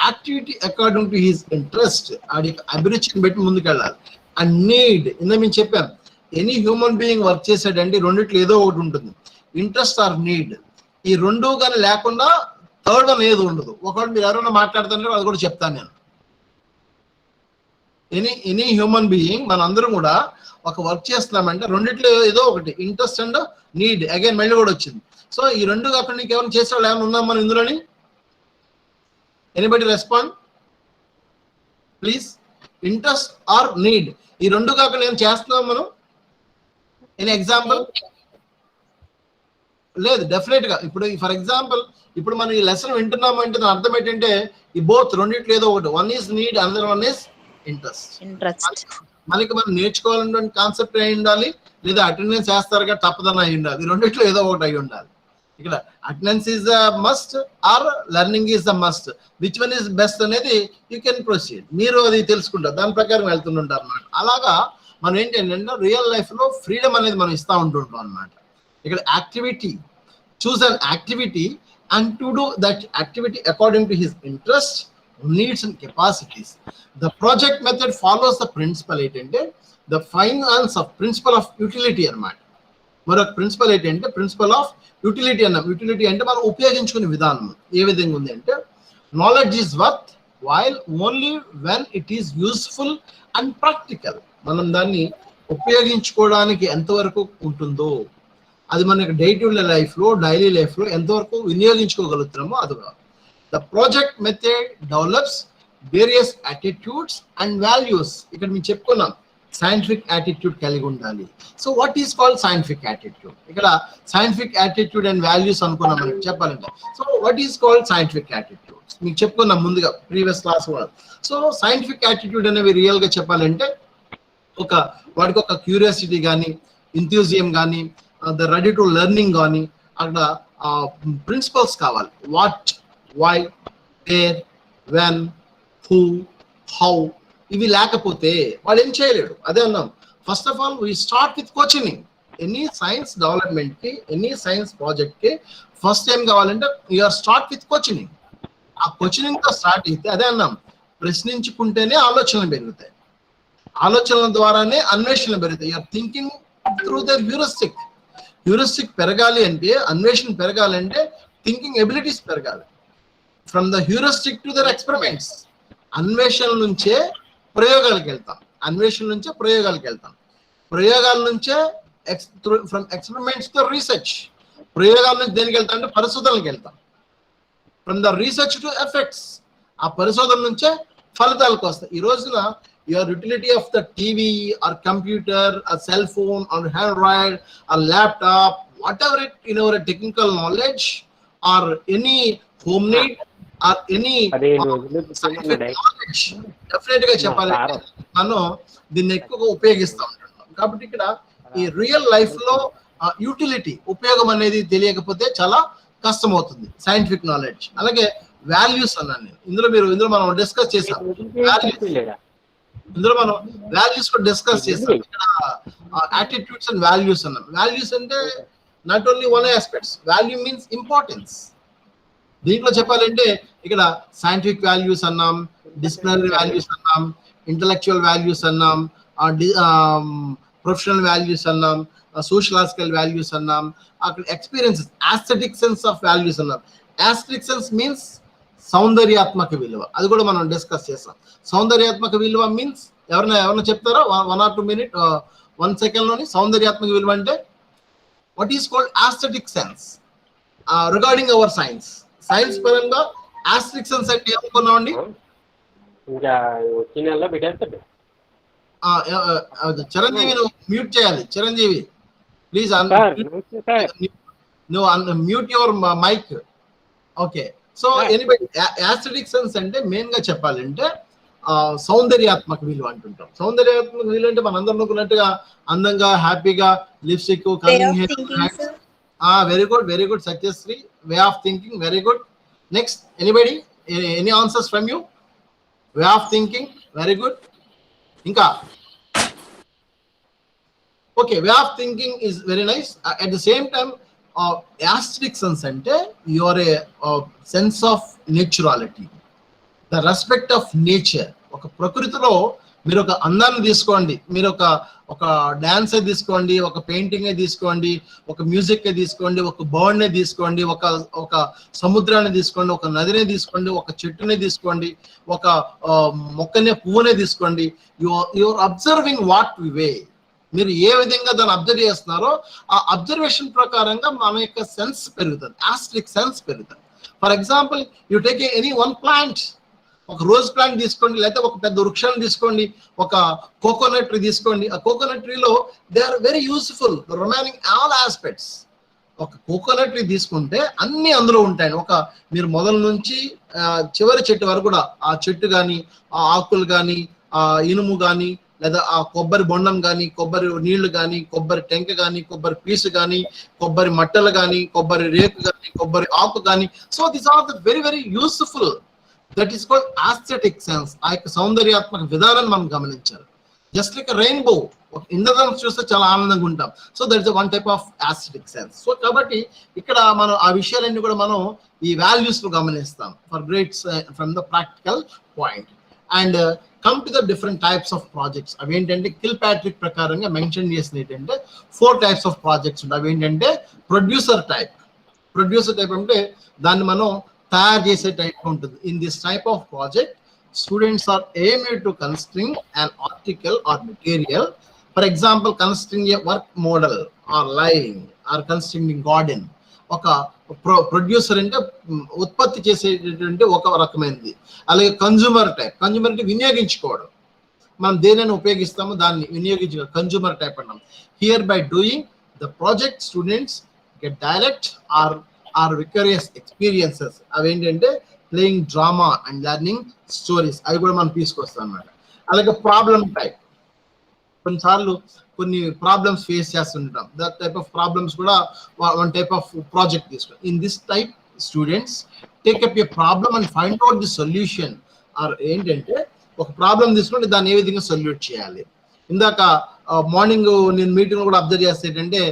[SPEAKER 1] activity according to his interest, అది అభిరుచిని బట్టి ముందుకెళ్ళాలి. And need, ఇందా మేము చెప్పాం, ఎనీ హ్యూమన్ బీయింగ్ వర్క్ చేసాడంటే రెండిట్లో ఏదో ఒకటి ఉంటుంది, ఇంట్రెస్ట్ ఆర్ నీడ్. ఈ రెండు కానీ లేకుండా థర్డ్ అని ఏది ఉండదు. ఒకవేళ మీరు ఎవరైనా మాట్లాడుతుంటే అది కూడా చెప్తాను నేను. ఎనీ హ్యూమన్ బీయింగ్, మన అందరం కూడా ఒక వర్క్ చేస్తున్నామంటే రెండిట్లో ఏదో ఒకటి, ఇంట్రెస్ట్ అండ్ నీడ్. అగైన్ మళ్ళీ కూడా వచ్చింది. సో ఈ రెండు కాకుండా నీకు ఎవరైనా చేసేవాళ్ళు ఏమైనా ఉందా మనం ఇందులోని? Anybody respond please. Interest or need, ఈ రెండు కాకుండా ఏం చేస్తున్నాం మనం? Any example? లేదు, డెఫినెట్ గా. ఇప్పుడు ఫర్ ఎగ్జాంపుల్, ఇప్పుడు మనం ఈ లెసన్ వింటున్నాము అంటే దాని అర్థం ఏంటంటే ఈ బోత్ రెండిట్లో ఏదో ఒకటి. One is need, another one is interest. మనకి మనం నేర్చుకోవాలంటే కాన్సెప్ట్ అయి ఉండాలి, లేదా అటెండెన్స్ చేస్తారుగా తప్పదని అయి ఉండాలి. ఈ రెండిట్లో ఏదో ఒకటి అయి ఉండాలి. ఇక్కడ attendance is the must or learning is the must. Which one is best అనేది యూ కెన్ ప్రొసీడ్. మీరు అది తెలుసుకుంటారు, దాని ప్రకారం వెళ్తుంటారు అన్నమాట. అలాగా మనం ఏంటంటే రియల్ లైఫ్ లో ఫ్రీడమ్ అనేది మనం ఇస్తూ ఉంటుంటాం అన్నమాట. ఇక్కడ activity, choose an activity and to do that activity according to his interest, needs and capacities. The project method follows the principle ఏంటంటే the finance of principle of utility అన్నమాట. మరొక ప్రిన్సిపల్ ఏంటంటే ప్రిన్సిపల్ ఆఫ్ యూటిలిటీ అన్నాం. యూటిలిటీ అంటే మనం ఉపయోగించుకునే విధానం ఏ విధంగా ఉంది అంటే knowledge is worth while only when it is useful and practical. మనం దాన్ని ఉపయోగించుకోవడానికి ఎంతవరకు ఉంటుందో, అది మనకి డే టు డే లైఫ్లో డైలీ లైఫ్లో ఎంతవరకు వినియోగించుకోగలుగుతున్నామో అది. The project method develops various attitudes and values. ఇక్కడ మేము చెప్పుకున్నాం సైంటిఫిక్ యాటిట్యూడ్ కలిగి ఉండాలి. So what is called scientific attitude? ఇక్కడ సైంటిఫిక్ యాటిట్యూడ్ అండ్ వాల్యూస్ అనుకున్నాం మనకి చెప్పాలంటే. So what is called scientific attitude మీకు చెప్పుకున్నాం ముందుగా ప్రీవియస్ క్లాస్ కూడా. సో సైంటిఫిక్ యాటిట్యూడ్ అనేవి రియల్ గా చెప్పాలంటే వాడికి ఒక క్యూరియాసిటీ కానీ, ఇంథ్యూజియం కానీ, ద రెడీ టు లెర్నింగ్ కానీ, అక్కడ ప్రిన్సిపల్స్ కావాలి. What, why, where, when, who, how, ఇవి లేకపోతే వాడు ఏం చేయలేడు. అదే అన్నాం. First of all we start with coaching. Any science development కి, ఎనీ సైన్స్ ప్రాజెక్ట్ కి ఫస్ట్ ఏం కావాలంటే యూఆర్ స్టార్ట్ విత్ కోచింగ్. ఆ కోచింగ్ తో స్టార్ట్ అయితే అదే అన్నాం, ప్రశ్నించుకుంటేనే ఆలోచనలు పెరుగుతాయి, ఆలోచనల ద్వారానే అన్వేషణలు పెరుగుతాయి. You are thinking through the heuristic. Heuristic పెరగాలి అంటే, అన్వేషణ పెరగాలంటే థింకింగ్ ఎబిలిటీస్ పెరగాలి. From the heuristic to their experiments. అన్వేషణ నుంచే ప్రయోగాలకు వెళ్తాం, అన్వేషణ నుంచే ప్రయోగాలకు వెళ్తాం, ప్రయోగాల నుంచే ఫ్రమ్ ఎక్స్పెరిమెంట్స్ టు రీసెర్చ్. ప్రయోగాల నుంచి దేనికి వెళ్తాం అంటే పరిశోధనలకు వెళ్తాం. From the research to effects. ఆ పరిశోధన నుంచే ఫలితాలకు వస్తాయి. ఈ రోజున your utility of the TV or computer are cell phone are android are laptop, what ever it in our technical knowledge or any home need or any definite గా చెప్పాలంటే మనం దీన్ని ఎక్కువగా ఉపయోగిస్తూ ఉంటున్నాం. కాబట్టి ఇక్కడ ఈ రియల్ లైఫ్ లో యూటిలిటీ, ఉపయోగం అనేది తెలియకపోతే చాలా కష్టం అవుతుంది. Scientific knowledge. అలాగే వాల్యూస్ అన్నాను నేను. ఇందులో మనం డిస్కస్ చేసాం. ఇందులో మనం వాల్యూస్ కూడా డిస్కస్ చేసాం. ఇక్కడ యాటిట్యూడ్స్ అండ్ వాల్యూస్ అన్నాం. వాల్యూస్ అంటే not only one aspects. Value means importance. దీంట్లో చెప్పాలంటే ఇక్కడ సైంటిఫిక్ వాల్యూస్ అన్నాం, డిసిప్లినరీ వాల్యూస్ అన్నాం, ఇంటలెక్చువల్ వాల్యూస్ అన్నాం, ప్రొఫెషనల్ వాల్యూస్ అన్నాం, సోషలాజికల్ వాల్యూస్ అన్నాం, అక్కడ experiences, aesthetic sense of values అన్నాం. ఆస్థెటిక్ సెన్స్ మీన్స్ సౌందర్యాత్మక విలువ. అది కూడా మనం డిస్కస్ చేస్తాం. సౌందర్యాత్మక విలువ మీన్స్ ఎవరైనా చెప్తారా 1 or 2 minutes 1 second లోని సౌందర్యాత్మక విలువ అంటే what is called aesthetic sense regarding our science. Science పరంగా ఆస్థెటిక్ సెన్స్ అంటే ఏమనుకున్నామండి? చిరంజీవి నువ్వు మ్యూట్ చేయాలి. చిరంజీవి ప్లీజ్ నువ్వు mute your mic. Okay. So anybody aesthetic sense అంటే మెయిన్ గా చెప్పాలంటే సౌందర్యాత్మక విలువ అంటుంటాం. సౌందర్యాత్మక విలువ అంటే మన అందరం అనుకున్నట్టుగా అందంగా, హ్యాపీగా, lipstick, very good Satyasri. Way of thinking, very good. Next anybody, any answers from you? Way of thinking, very good. ఇంకా okay, way of thinking is very nice. At the same time aesthetic sense అంటే your a sense of naturality, the respect of nature. ఒక ప్రకృతిలో మీరు ఒక అందాన్ని తీసుకోండి, మీరు ఒక డాన్స్ తీసుకోండి, ఒక పెయింటింగ్ తీసుకోండి, ఒక మ్యూజిక్ తీసుకోండి, ఒక బర్డ్ తీసుకోండి, ఒక సముద్రాన్ని తీసుకోండి, ఒక నదిని తీసుకోండి, ఒక చెట్టుని తీసుకోండి, ఒక మొక్కనే పువ్వునే తీసుకోండి. యువర్ అబ్జర్వింగ్ వాట్ వి వే. మీరు ఏ విధంగా దాన్ని అబ్జర్వ్ చేస్తున్నారో ఆ అబ్జర్వేషన్ ప్రకారంగా మన యొక్క సెన్స్ పెరుగుతుంది, ఆస్ట్రిక్ సెన్స్ పెరుగుతుంది. For example you take any one plant, ఒక రోజ్ ప్లాంట్ తీసుకోండి, లేకపోతే ఒక పెద్ద వృక్షాన్ని తీసుకోండి, ఒక కోకోనట్ ట్రీ తీసుకోండి. ఆ కోకోనట్ ట్రీలో they are very useful remaining all aspects. ఒక కోకోనట్ ట్రీ తీసుకుంటే అన్ని అందులో ఉంటాయి. మీరు మొదల నుంచి చివరి చెట్టు వరకు కూడా ఆ చెట్టు కానీ, ఆ ఆకులు కానీ, ఆ ఇనుము కానీ, లేదా ఆ కొబ్బరి బొండం కానీ, కొబ్బరి నీళ్లు కానీ, కొబ్బరి టెంక కానీ, కొబ్బరి పీసు కానీ, కొబ్బరి మట్టలు కానీ, కొబ్బరి రేకు కానీ, కొబ్బరి ఆకు కానీ. So this are the very very useful. That is called aesthetic sense. ఆ యొక్క సౌందర్యాత్మక విధానాన్ని మనం గమనించాలి. జస్ట్ లైక్ రెయిన్బో, ఒక ఇంద్రధనుస్సు చూస్తే చాలా ఆనందంగా ఉంటాం. So that is one type of aesthetic sense. So కాబట్టి ఇక్కడ మనం ఆ విషయాలన్నీ కూడా మనం ఈ వాల్యూస్ లో గమనిస్తాం for greats from the practical point. And come to the different types of projects. అవి ఏంటంటే కిల్ ప్యాట్రిక్ ప్రకారంగా మెన్షన్ చేసిన ఏంటంటే 4 టైప్స్ ఆఫ్ ప్రాజెక్ట్స్ ఉంటాయి. అవి ఏంటంటే ప్రొడ్యూసర్ టైప్ అంటే దాన్ని మనం తయారు చేసే టైప్ ఉంటుంది. In this type of project students are aimed to construct an article or material. For example, constructing a work model or line or constructing garden. ఒక ప్రొడ్యూసర్ అంటే ఉత్పత్తి చేసేటటువంటి ఒక రకమైనది. అలాగే కన్జ్యూమర్ అంటే వినియోగించుకోవడం, మనం దేనిని ఉపయోగిస్తామో దాన్ని వినియోగించుకోవడం కన్జ్యూమర్ టైప్ అన్నాం. Here by doing the project students get direct or vicarious experiences. అవి ఏంటంటే playing drama and learning stories, అవి కూడా మనం తీసుకొస్తాం అన్నమాట. అలాగే ప్రాబ్లమ్ టైప్, కొన్నిసార్లు కొన్ని ప్రాబ్లమ్స్ ఫేస్ చేస్తుంటాం. దట్ టైప్ ఆఫ్ ప్రాబ్లమ్స్ కూడా వన్ టైప్ ఆఫ్ ప్రాజెక్ట్ తీసుకోండి. In this type students take up a problem and find out the solution. Or ఏంటంటే ఒక ప్రాబ్లం తీసుకుంటే దాన్ని ఏ విధంగా సొల్యూట్ చేయాలి. ఇందాక మార్నింగ్ నేను మీటింగ్ కూడా అబ్జర్వ్ చేస్తే ఏంటంటే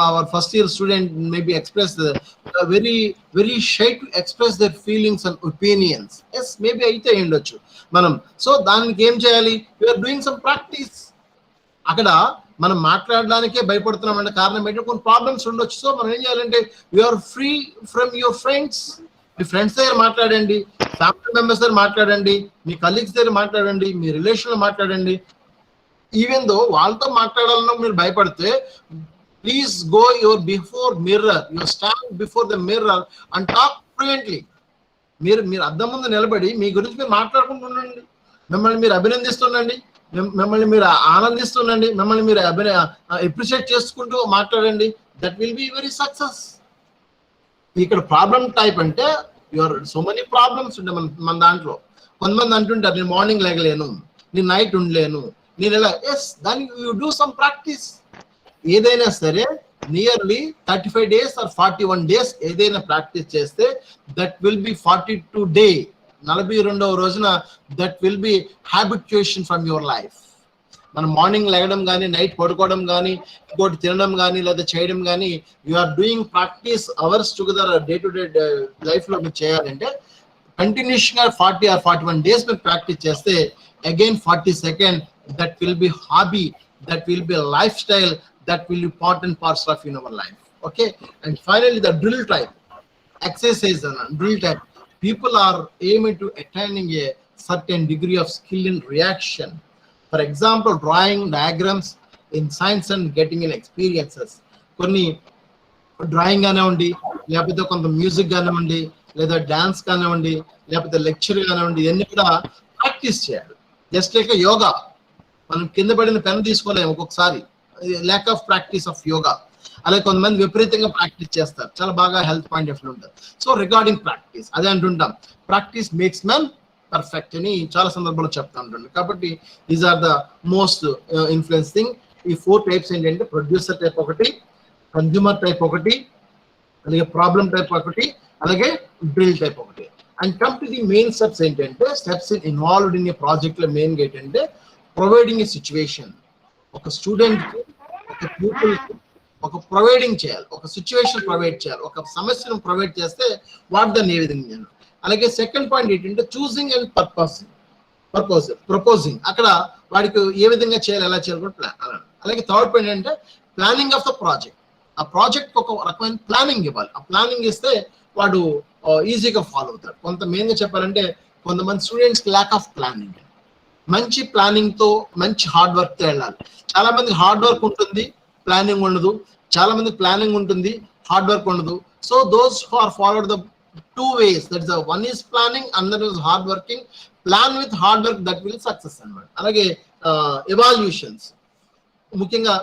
[SPEAKER 1] our first year student maybe express very shy to express their feelings and opinions. Yes, maybe అయితే ఉండొచ్చు మనం. సో దానికి ఏం చేయాలి? We are doing some practice. అక్కడ మనం మాట్లాడడానికే భయపడుతున్నాం అంటే కారణం ఏంటంటే కొన్ని ప్రాబ్లమ్స్ ఉండొచ్చు. సో మనం ఏం చేయాలంటే you are free from your friends. మీ ఫ్రెండ్స్ దగ్గర మాట్లాడండి, ఫ్యామిలీ మెంబర్స్ దగ్గర మాట్లాడండి, మీ కలీగ్స్ దగ్గర మాట్లాడండి, మీ రిలేషన్లో మాట్లాడండి. ఈవెన్ దో వాళ్ళతో మాట్లాడాలన్నా మీరు భయపడితే please go your before mirror, your stand before the mirror and talk fluently. మీరు అద్దం ముందు నిలబడి మీ గురించి మీరు మాట్లాడుకుంటూ ఉండండి, మిమ్మల్ని మీరు అభినందిస్తుండండి, మిమ్మల్ని మీరు ఆనందిస్తుండండి, మిమ్మల్ని మీరు అప్రిషియేట్ చేసుకుంటూ మాట్లాడండి. That will be very success. ఇక్కడ ప్రాబ్లమ్ టైప్ అంటే యువర్ సో మెనీ ప్రాబ్లమ్స్ ఉంటాయి మన దాంట్లో. కొంతమంది అంటుంటారు నేను మార్నింగ్ లేగలేను, నేను నైట్ ఉండలేను, నేను ఎలా. ఎస్, దానికి యూ డూ సమ్ ప్రాక్టీస్. ఏదైనా సరే నియర్లీ 35 days or 41 days ఏదైనా ప్రాక్టీస్ చేస్తే దట్ విల్ బి 42 day, 42వ రోజున that will be habituation from your life. మనం మార్నింగ్ లేగడం కానీ, నైట్ పడుకోవడం కానీ, ఇంకోటి తినడం కానీ లేదా చేయడం కానీ, you are doing practice hours together day to day లైఫ్లో మీరు చేయాలంటే కంటిన్యూస్గా 40 or 41 days మీరు ప్రాక్టీస్ చేస్తే again 42nd that will be hobby, that will be a lifestyle, that will be important parts of in our life. Okay, and finally the drill type exercise and drill type. People are aiming to attaining a certain degree of skill in reaction. For example, drawing diagrams in science and getting in experiences. కొన్ని డ్రాయింగ్ కానివ్వండి, లేకపోతే కొంత మ్యూజిక్ కానివ్వండి, లేదా డాన్స్ కానివ్వండి, లేకపోతే లెక్చర్ కానివ్వండి, ఇవన్నీ కూడా ప్రాక్టీస్ చేయాలి. జస్ట్ లైక్ యోగా, మనం కింద పడిన పెన్ తీసుకోలేము ఒక్కొక్కసారి, lack of practice of yoga. అలాగే కొంతమంది విపరీతంగా ప్రాక్టీస్ చేస్తారు, చాలా బాగా హెల్త్ పాయింట్ ఆఫ్ వ్యూ ఉంటుంది. సో రిగార్డింగ్ ప్రాక్టీస్ అదే అంటుంటాం, ప్రాక్టీస్ మేక్స్ మ్యాన్ పర్ఫెక్ట్ అని చాలా సందర్భంలో చెప్తా ఉంటుంది. కాబట్టి these are the most influence thing. ఈ 4 టైప్స్ ఏంటంటే ప్రొడ్యూసర్ టైప్ ఒకటి, కన్జ్యూమర్ టైప్ ఒకటి, అలాగే ప్రాబ్లమ్ టైప్ ఒకటి, అలాగే డ్రిల్ టైప్ ఒకటి. And come to the main steps ఏంటంటే steps involved in a project లో మెయిన్ ఏంటంటే ప్రొవైడింగ్ ఏ సిచ్యువేషన్. ఒక స్టూడెంట్ కి, ఒక పీపుల్ కి ఒక ప్రొవైడింగ్ చేయాలి, ఒక సిచ్యువేషన్ ప్రొవైడ్ చేయాలి, ఒక సమస్యను ప్రొవైడ్ చేస్తే వాటిని ఏ విధంగా చేయాలి. అలాగే సెకండ్ పాయింట్ ఏంటంటే చూసింగ్ అండ్ ప్రపోజింగ్, అక్కడ వాడికి ఏ విధంగా చేయాలి, ఎలా చేయాలి కూడా ప్లాన్. అలాగే థర్డ్ పాయింట్ ఏంటంటే ప్లానింగ్ ఆఫ్ ద ప్రాజెక్ట్. ఆ ప్రాజెక్ట్ ఒక రకమైన ప్లానింగ్ ఇవ్వాలి. ఆ ప్లానింగ్ ఇస్తే వాడు ఈజీగా ఫాలో అవుతాడు. కొంత మెయిన్గా చెప్పాలంటే కొంతమంది స్టూడెంట్స్ ల్యాక్ ఆఫ్ ప్లానింగ్. మంచి ప్లానింగ్ తో మంచి హార్డ్ వర్క్ తో వెళ్ళాలి. చాలా మంది హార్డ్ వర్క్ ఉంటుంది, ప్లానింగ్ ఉండదు. చాలా మంది ప్లానింగ్ ఉంటుంది, హార్డ్ వర్క్ ఉండదు. So those who are followed the 2 ways, that is one is planning, another is hard working. Plan with hard work, that will success అన్నమాట. అలాగే ఎవాల్యూషన్స్ ముఖ్యంగా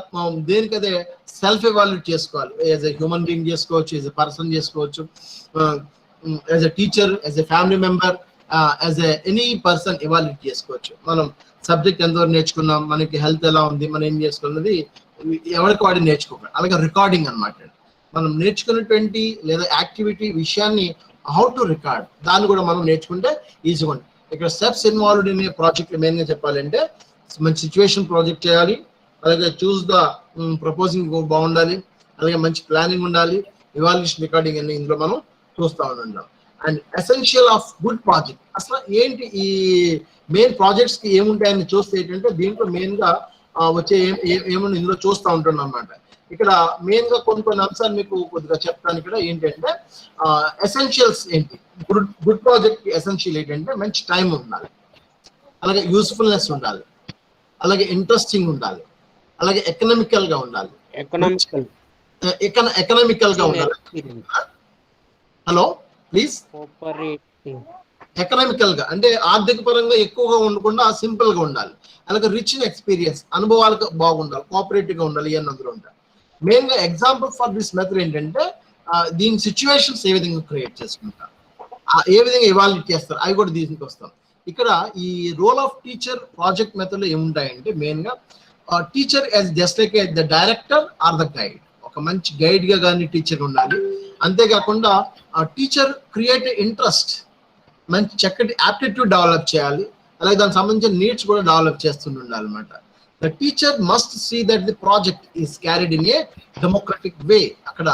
[SPEAKER 1] దేనికదే సెల్ఫ్ ఎవాల్యూట్ చేసుకోవాలి. యాజ్ ఎ హ్యూమన్ బీయింగ్ చేసుకోవచ్చు, యాజ్ ఎ పర్సన్ చేసుకోవచ్చు, as a teacher, as a family member, as a any person evaluate చేసుకోవచ్చు. మనం సబ్జెక్ట్ ఎంతవరకు నేర్చుకున్నాం, మనకి హెల్త్ ఎలా ఉంది, మనం ఏం చేసుకున్నది ఎవరికి వాడి నేర్చుకోవాలి. అలాగే రికార్డింగ్ అనమాట, మనం నేర్చుకున్నటువంటి లేదా యాక్టివిటీ విషయాన్ని హౌ టు రికార్డ్, దాన్ని కూడా మనం నేర్చుకుంటే ఈజీగా ఉంటుంది. ఇక్కడ steps involved in a project మెయిన్గా చెప్పాలంటే మంచి సిచ్యువేషన్ ప్రాజెక్ట్ చేయాలి, అలాగే చూస్ ద ప్రపోజింగ్ బాగుండాలి, అలాగే మంచి ప్లానింగ్ ఉండాలి, ఇవాల్యూషన్ రికార్డింగ్ అన్ని ఇందులో మనం చూస్తూ ఉన్నాం. And essential of good project, అసలు ఏంటి మెయిన్ ప్రాజెక్ట్స్ కి ఏముంటాయని చూస్తే ఏంటంటే దీంట్లో మెయిన్ గా వచ్చే ఏముంది ఇందులో చూస్తూ ఉంటున్నాం అన్నమాట. ఇక్కడ మెయిన్ గా కొన్ని అంశాలు మీకు కొద్దిగా చెప్తాను. ఇక్కడ ఏంటంటే ఎసెన్షియల్స్ ఏంటి, గుడ్ ప్రాజెక్ట్ ఎసెన్షియల్ ఏంటంటే మంచి టైం ఉండాలి, అలాగే యూస్ఫుల్నెస్ ఉండాలి, అలాగే ఇంట్రెస్టింగ్ ఉండాలి, అలాగే ఎకనామికల్ గా ఉండాలి. ఎకనామికల్ గా ఉండాలి. Hello please. ఎకనామికల్ గా అంటే ఆర్థిక పరంగా ఎక్కువగా ఉండకుండా సింపుల్ గా ఉండాలి. అలాగే రిచ్ ఇన్ ఎక్స్పీరియన్స్, అనుభవాలకు బాగుండాలి, కోఆపరేటివ్ గా ఉండాలి. ఇవన్నీ అందులో ఉంటాయి. మెయిన్ గా ఎగ్జాంపుల్ ఫర్ దిస్ మెథడ్ ఏంటంటే దీని సిచ్యువేషన్స్ ఏ విధంగా క్రియేట్ చేసుకుంటారు, ఏ విధంగా ఎవాల్యుయేట్ చేస్తారు, అవి కూడా దీనికి వస్తాం. ఇక్కడ ఈ role of teacher project method లో ఏముంటాయంటే మెయిన్ గా teacher as just like the director or the guide, ఒక మంచి గైడ్ గా కానీ టీచర్ ఉండాలి. అంతేకాకుండా టీచర్ క్రియేట్ ఇంట్రెస్ట్, మంచి చక్కటి యాప్టిట్యూడ్ డెవలప్ చేయాలి. అలాగే దానికి సంబంధించిన నీడ్స్ కూడా డెవలప్ చేస్తుండాలి అనమాట. The teacher must see that the project is carried in a democratic way. అక్కడ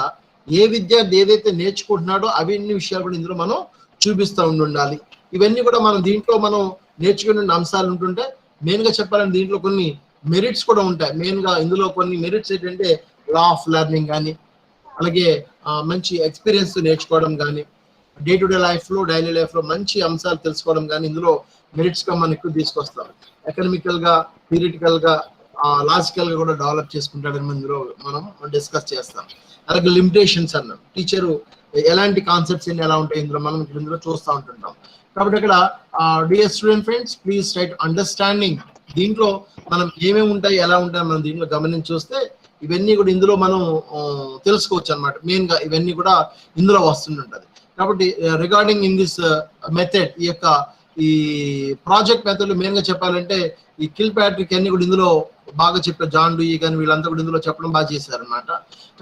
[SPEAKER 1] ఏ విద్యార్థి ఏదైతే నేర్చుకుంటున్నాడో అవన్నీ విషయాలు కూడా ఇందులో మనం చూపిస్తూ ఉండాలి. ఇవన్నీ కూడా మనం దీంట్లో మనం నేర్చుకునే అంశాలు ఉంటుంటే మెయిన్ గా చెప్పాలంటే దీంట్లో కొన్ని మెరిట్స్ కూడా ఉంటాయి. మెయిన్ గా ఇందులో కొన్ని మెరిట్స్ ఏంటంటే లా ఆఫ్ లెర్నింగ్ కానీ, అలాగే మంచి ఎక్స్పీరియన్స్ నేర్చుకోవడం కానీ, డే టు డే లైఫ్ లో డైలీ లైఫ్ లో మంచి అంశాలు తెలుసుకోవడం కానీ ఇందులో మెరిట్స్ గా మనం ఎక్కువ తీసుకొస్తాం. ఎకనామికల్ గా, థియరిటికల్ గా, లాజికల్ గా కూడా డెవలప్ చేసుకుంటాడని ఇందులో మనం డిస్కస్ చేస్తాం. అలాగే లిమిటేషన్స్ అన్నాం, టీచరు ఎలాంటి కాన్సెప్ట్స్ ఎలా ఉంటాయి ఇందులో మనం ఇందులో చూస్తూ ఉంటుంటాం. కాబట్టి ఇక్కడ dear student friends, please try to understanding. దీంట్లో మనం ఏమేమి ఉంటాయి, ఎలా ఉంటాయి మనం దీంట్లో గమనించి చూస్తే ఇవన్నీ కూడా ఇందులో మనం తెలుసుకోవచ్చు అనమాట. మెయిన్ గా ఇవన్నీ కూడా ఇందులో వస్తుంటుంది. కాబట్టి రిగార్డింగ్ ఇన్ దిస్ మెథడ్, ఈ ప్రాజెక్ట్ మెథడ్ మెయిన్ గా చెప్పాలంటే ఈ కిల్ ప్యాట్రిక్ అన్ని కూడా ఇందులో బాగా చెప్పారు. జాన్ డూయి కానీ వీళ్ళంతా కూడా ఇందులో చెప్పడం బాగా చేశారు అనమాట.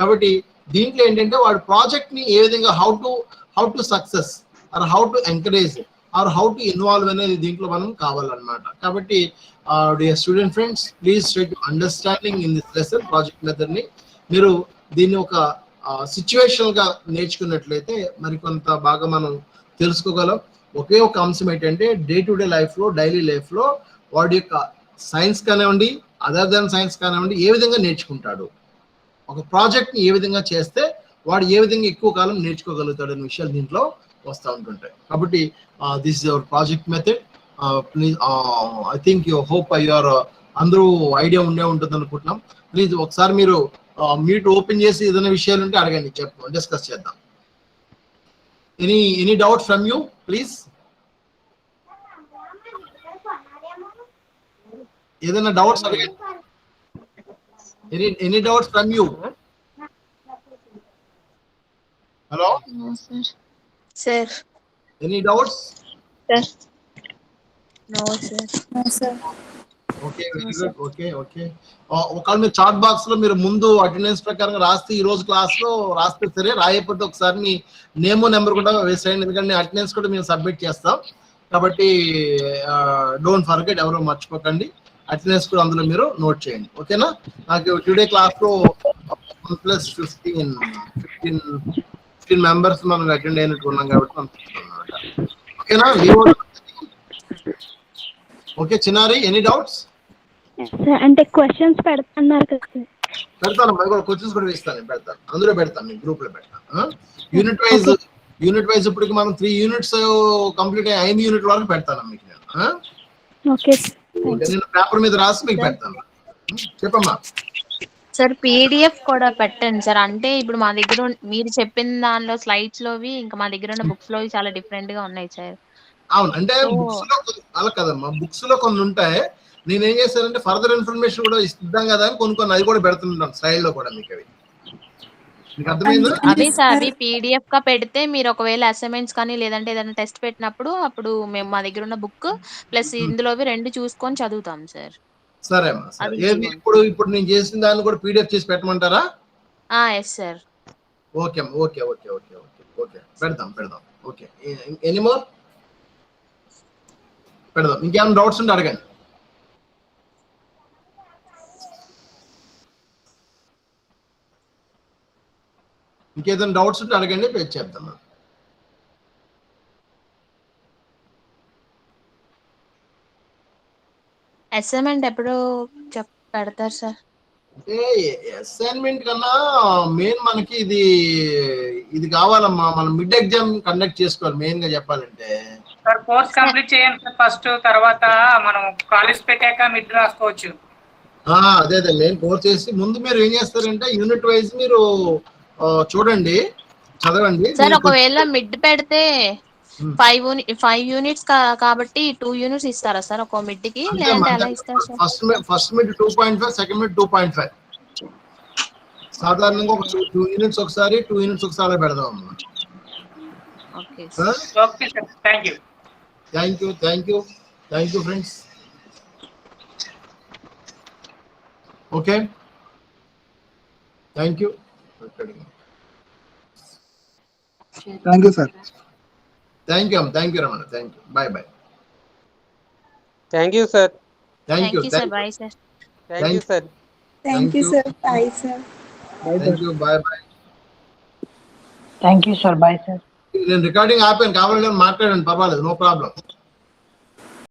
[SPEAKER 1] కాబట్టి దీంట్లో ఏంటంటే వాడు ప్రాజెక్ట్ ని ఏ విధంగా how to success or how to encourage are how to involve అనేది దీంట్లో మనం కావాలన్నమాట. కాబట్టి dear student friends, please try to understanding in this lesson project method ని. మీరు దీన్ని ఒక సిచ్యువేషనల్ గా నేర్చుకున్నట్లయితే మరికొంత బాగా మనం తెలుసుకోగలం. ఒకే ఒక అంశం ఏంటంటే డే టు డే లైఫ్ లో, డైలీ లైఫ్ లో వాడి యొక్క సైన్స్ కానివ్వండి, అదర్ దాన్ సైన్స్ కానివ్వండి, ఏ విధంగా నేర్చుకుంటాడు, ఒక ప్రాజెక్ట్ ని ఏ విధంగా చేస్తే వాడు ఏ విధంగా ఎక్కువ కాలం నేర్చుకోగలుగుతాడు అనే విషయాలు దీంట్లో వస్తూ ఉంటుంటాయి. కాబట్టి this is our project method. Please I think you hope your అందరూ ఐడియా ఉంటుంది అనుకుంటున్నాం. ప్లీజ్ ఒకసారి మీరు మీట్ ఓపెన్ చేసి ఏదైనా విషయాలు ఉంటే అడగండి, డిస్కస్ చేద్దాం. Any doubt from you please? ఏదైనా డౌట్స్ అడగండి. Any doubts from you? Hello
[SPEAKER 2] sir.
[SPEAKER 1] Any doubts?
[SPEAKER 2] No sir.
[SPEAKER 1] Okay, very good. Okay. ఒకవేళ మీరు చాట్ బాక్స్ లో మీరు ముందు అటెండెన్స్ ప్రకారం రాస్తే ఈ రోజు క్లాస్ లో రాస్తే సరే, రాయకపోతే ఒకసారి మీ నేమ్ నెంబర్ కూడా వేసేయండి. ఎందుకంటే అటెండెన్స్ కూడా మేము సబ్మిట్ చేస్తాం. కాబట్టి డోంట్ ఫర్గెట్, ఎవరో మర్చిపోకండి. అటెండెన్స్ కూడా అందులో మీరు నోట్ చేయండి. ఓకేనా? నాకు టుడే క్లాస్ లో 15 మెంబర్స్ మనం అటెండ్ అయినట్టు ఉన్నాం కాబట్టి ఓకేనా? ఓకే చిన్నారి, ఎనీ డౌట్స్?
[SPEAKER 3] అంటే క్వశ్చన్స్ పెడుతున్నారు కదా సార్?
[SPEAKER 1] పెడతాను, క్వశ్చన్స్ కూడా పెడతాను అందులో పెడతాను, మీ గ్రూప్ లో పెడతాను. యూనిట్ వైజ్ ఇప్పటికి మనం 3 యూనిట్స్ కంప్లీట్ అయ్యి 5 యూనిట్ వరకు పెడతాను మీకు నేను.
[SPEAKER 3] ఓకే,
[SPEAKER 1] నేను పేపర్ మీద రాసి మీకు పెడతాను. చెప్పమ్మా.
[SPEAKER 2] సార్ PDF కూడా పెట్టండి సార్. అంటే ఇప్పుడు మా దగ్గర మీరు చెప్పిన దానిలో స్లైడ్స్ లోవి ఇంకా మా దగ్గర ఉన్న బుక్స్ లోవి చాలా డిఫరెంట్ గా ఉన్నాయి సార్.
[SPEAKER 1] అవును, అంటే బుక్స్ లో అలా కదమ్మా, బుక్స్ లో కొన్ని ఉంటాయి. నేనేం చేశానంటే ఫర్దర్ ఇన్ఫర్మేషన్ కూడా ఇద్దాం కదా అని కొన్ని అవి కూడా పెడుతుంటాను స్లైడ్ లో కూడా. మీకు అవి అర్థమైందా?
[SPEAKER 2] అదే సార్, అవి PDF గా పెడితే మీరు ఒకవేళ అసైన్మెంట్స్ కానీ లేదంటే ఏదైనా టెస్ట్ పెట్టినప్పుడు అప్పుడు మేము మా దగ్గర ఉన్న బుక్ ప్లస్ ఇందులోవి 2 చూసుకొని చదువుతాం సార్.
[SPEAKER 1] సరే అమ్మా, సరే. ఏది ఇప్పుడు నేను చేసిన దాన్ని కూడా PDF చేసి పెట్టమంటారా?
[SPEAKER 2] Yes sir.
[SPEAKER 1] ఓకే అమ్మా, ఓకే పెడదాం. Okay, any more? పెడదాం. ఇంకేమైనా డౌట్స్ ఉంటే అడగండి. ఇంకేదైనా డౌట్స్ ఉంటే అడగండి, పేజ్ చేద్దాం.
[SPEAKER 2] అసైన్మెంట్ ఎప్పుడు పెడతారు సార్?
[SPEAKER 1] అంటే అసైన్మెంట్ కన్నా మెయిన్ మనకి ఇది కావాలమ్మా. మనం మిడ్ ఎగ్జామ్ కండక్ట్ చేసుకోవాలి మెయిన్ గా చెప్పాలంటే.
[SPEAKER 4] సార్ కోర్స్ కంప్లీట్ చేయండి సార్ ఫస్ట్, తర్వాత మనం కాలేజ్ పెట్టాక మిడ్ రాసుకోవచ్చు.
[SPEAKER 1] అదే మెయిన్ కోర్స్ చేసి ముందు మీరు ఏం చేస్తారంటే యూనిట్ వైజ్ మీరు చూడండి, చదవండి.
[SPEAKER 2] సార్ ఒకవేళ మిడ్ పెడితే 5 యూనిట్స్ కాబట్టి 2 యూనిట్స్ ఇస్తారా సార్ ఒక మిడ్ కి, లేదంటే ఎలా ఇస్తారు sir?
[SPEAKER 1] First mid 2.5, second mid 2.5. సాధారణంగా ఒక 2 యూనిట్స్ ఒకసారి 2 యూనిట్స్ ఒకసారి పెడదాం అమ్మా.
[SPEAKER 2] Okay
[SPEAKER 4] okay sir, thank you.
[SPEAKER 1] Thank you friends. Okay, thank you.
[SPEAKER 5] Thank you sir.
[SPEAKER 1] Thank you Ramana. Thank you. Bye.
[SPEAKER 6] Thank you sir.
[SPEAKER 1] Thank you
[SPEAKER 2] sir. Bye sir.
[SPEAKER 6] Thank you sir.
[SPEAKER 7] Thank you sir. Bye sir.
[SPEAKER 1] Thank you. Bye.
[SPEAKER 7] Thank you sir. Bye sir.
[SPEAKER 1] నేను రికార్డింగ్ ఆపాను, కావాలంటే మాట్లాడండి, పర్వాలేదు, నో ప్రాబ్లం.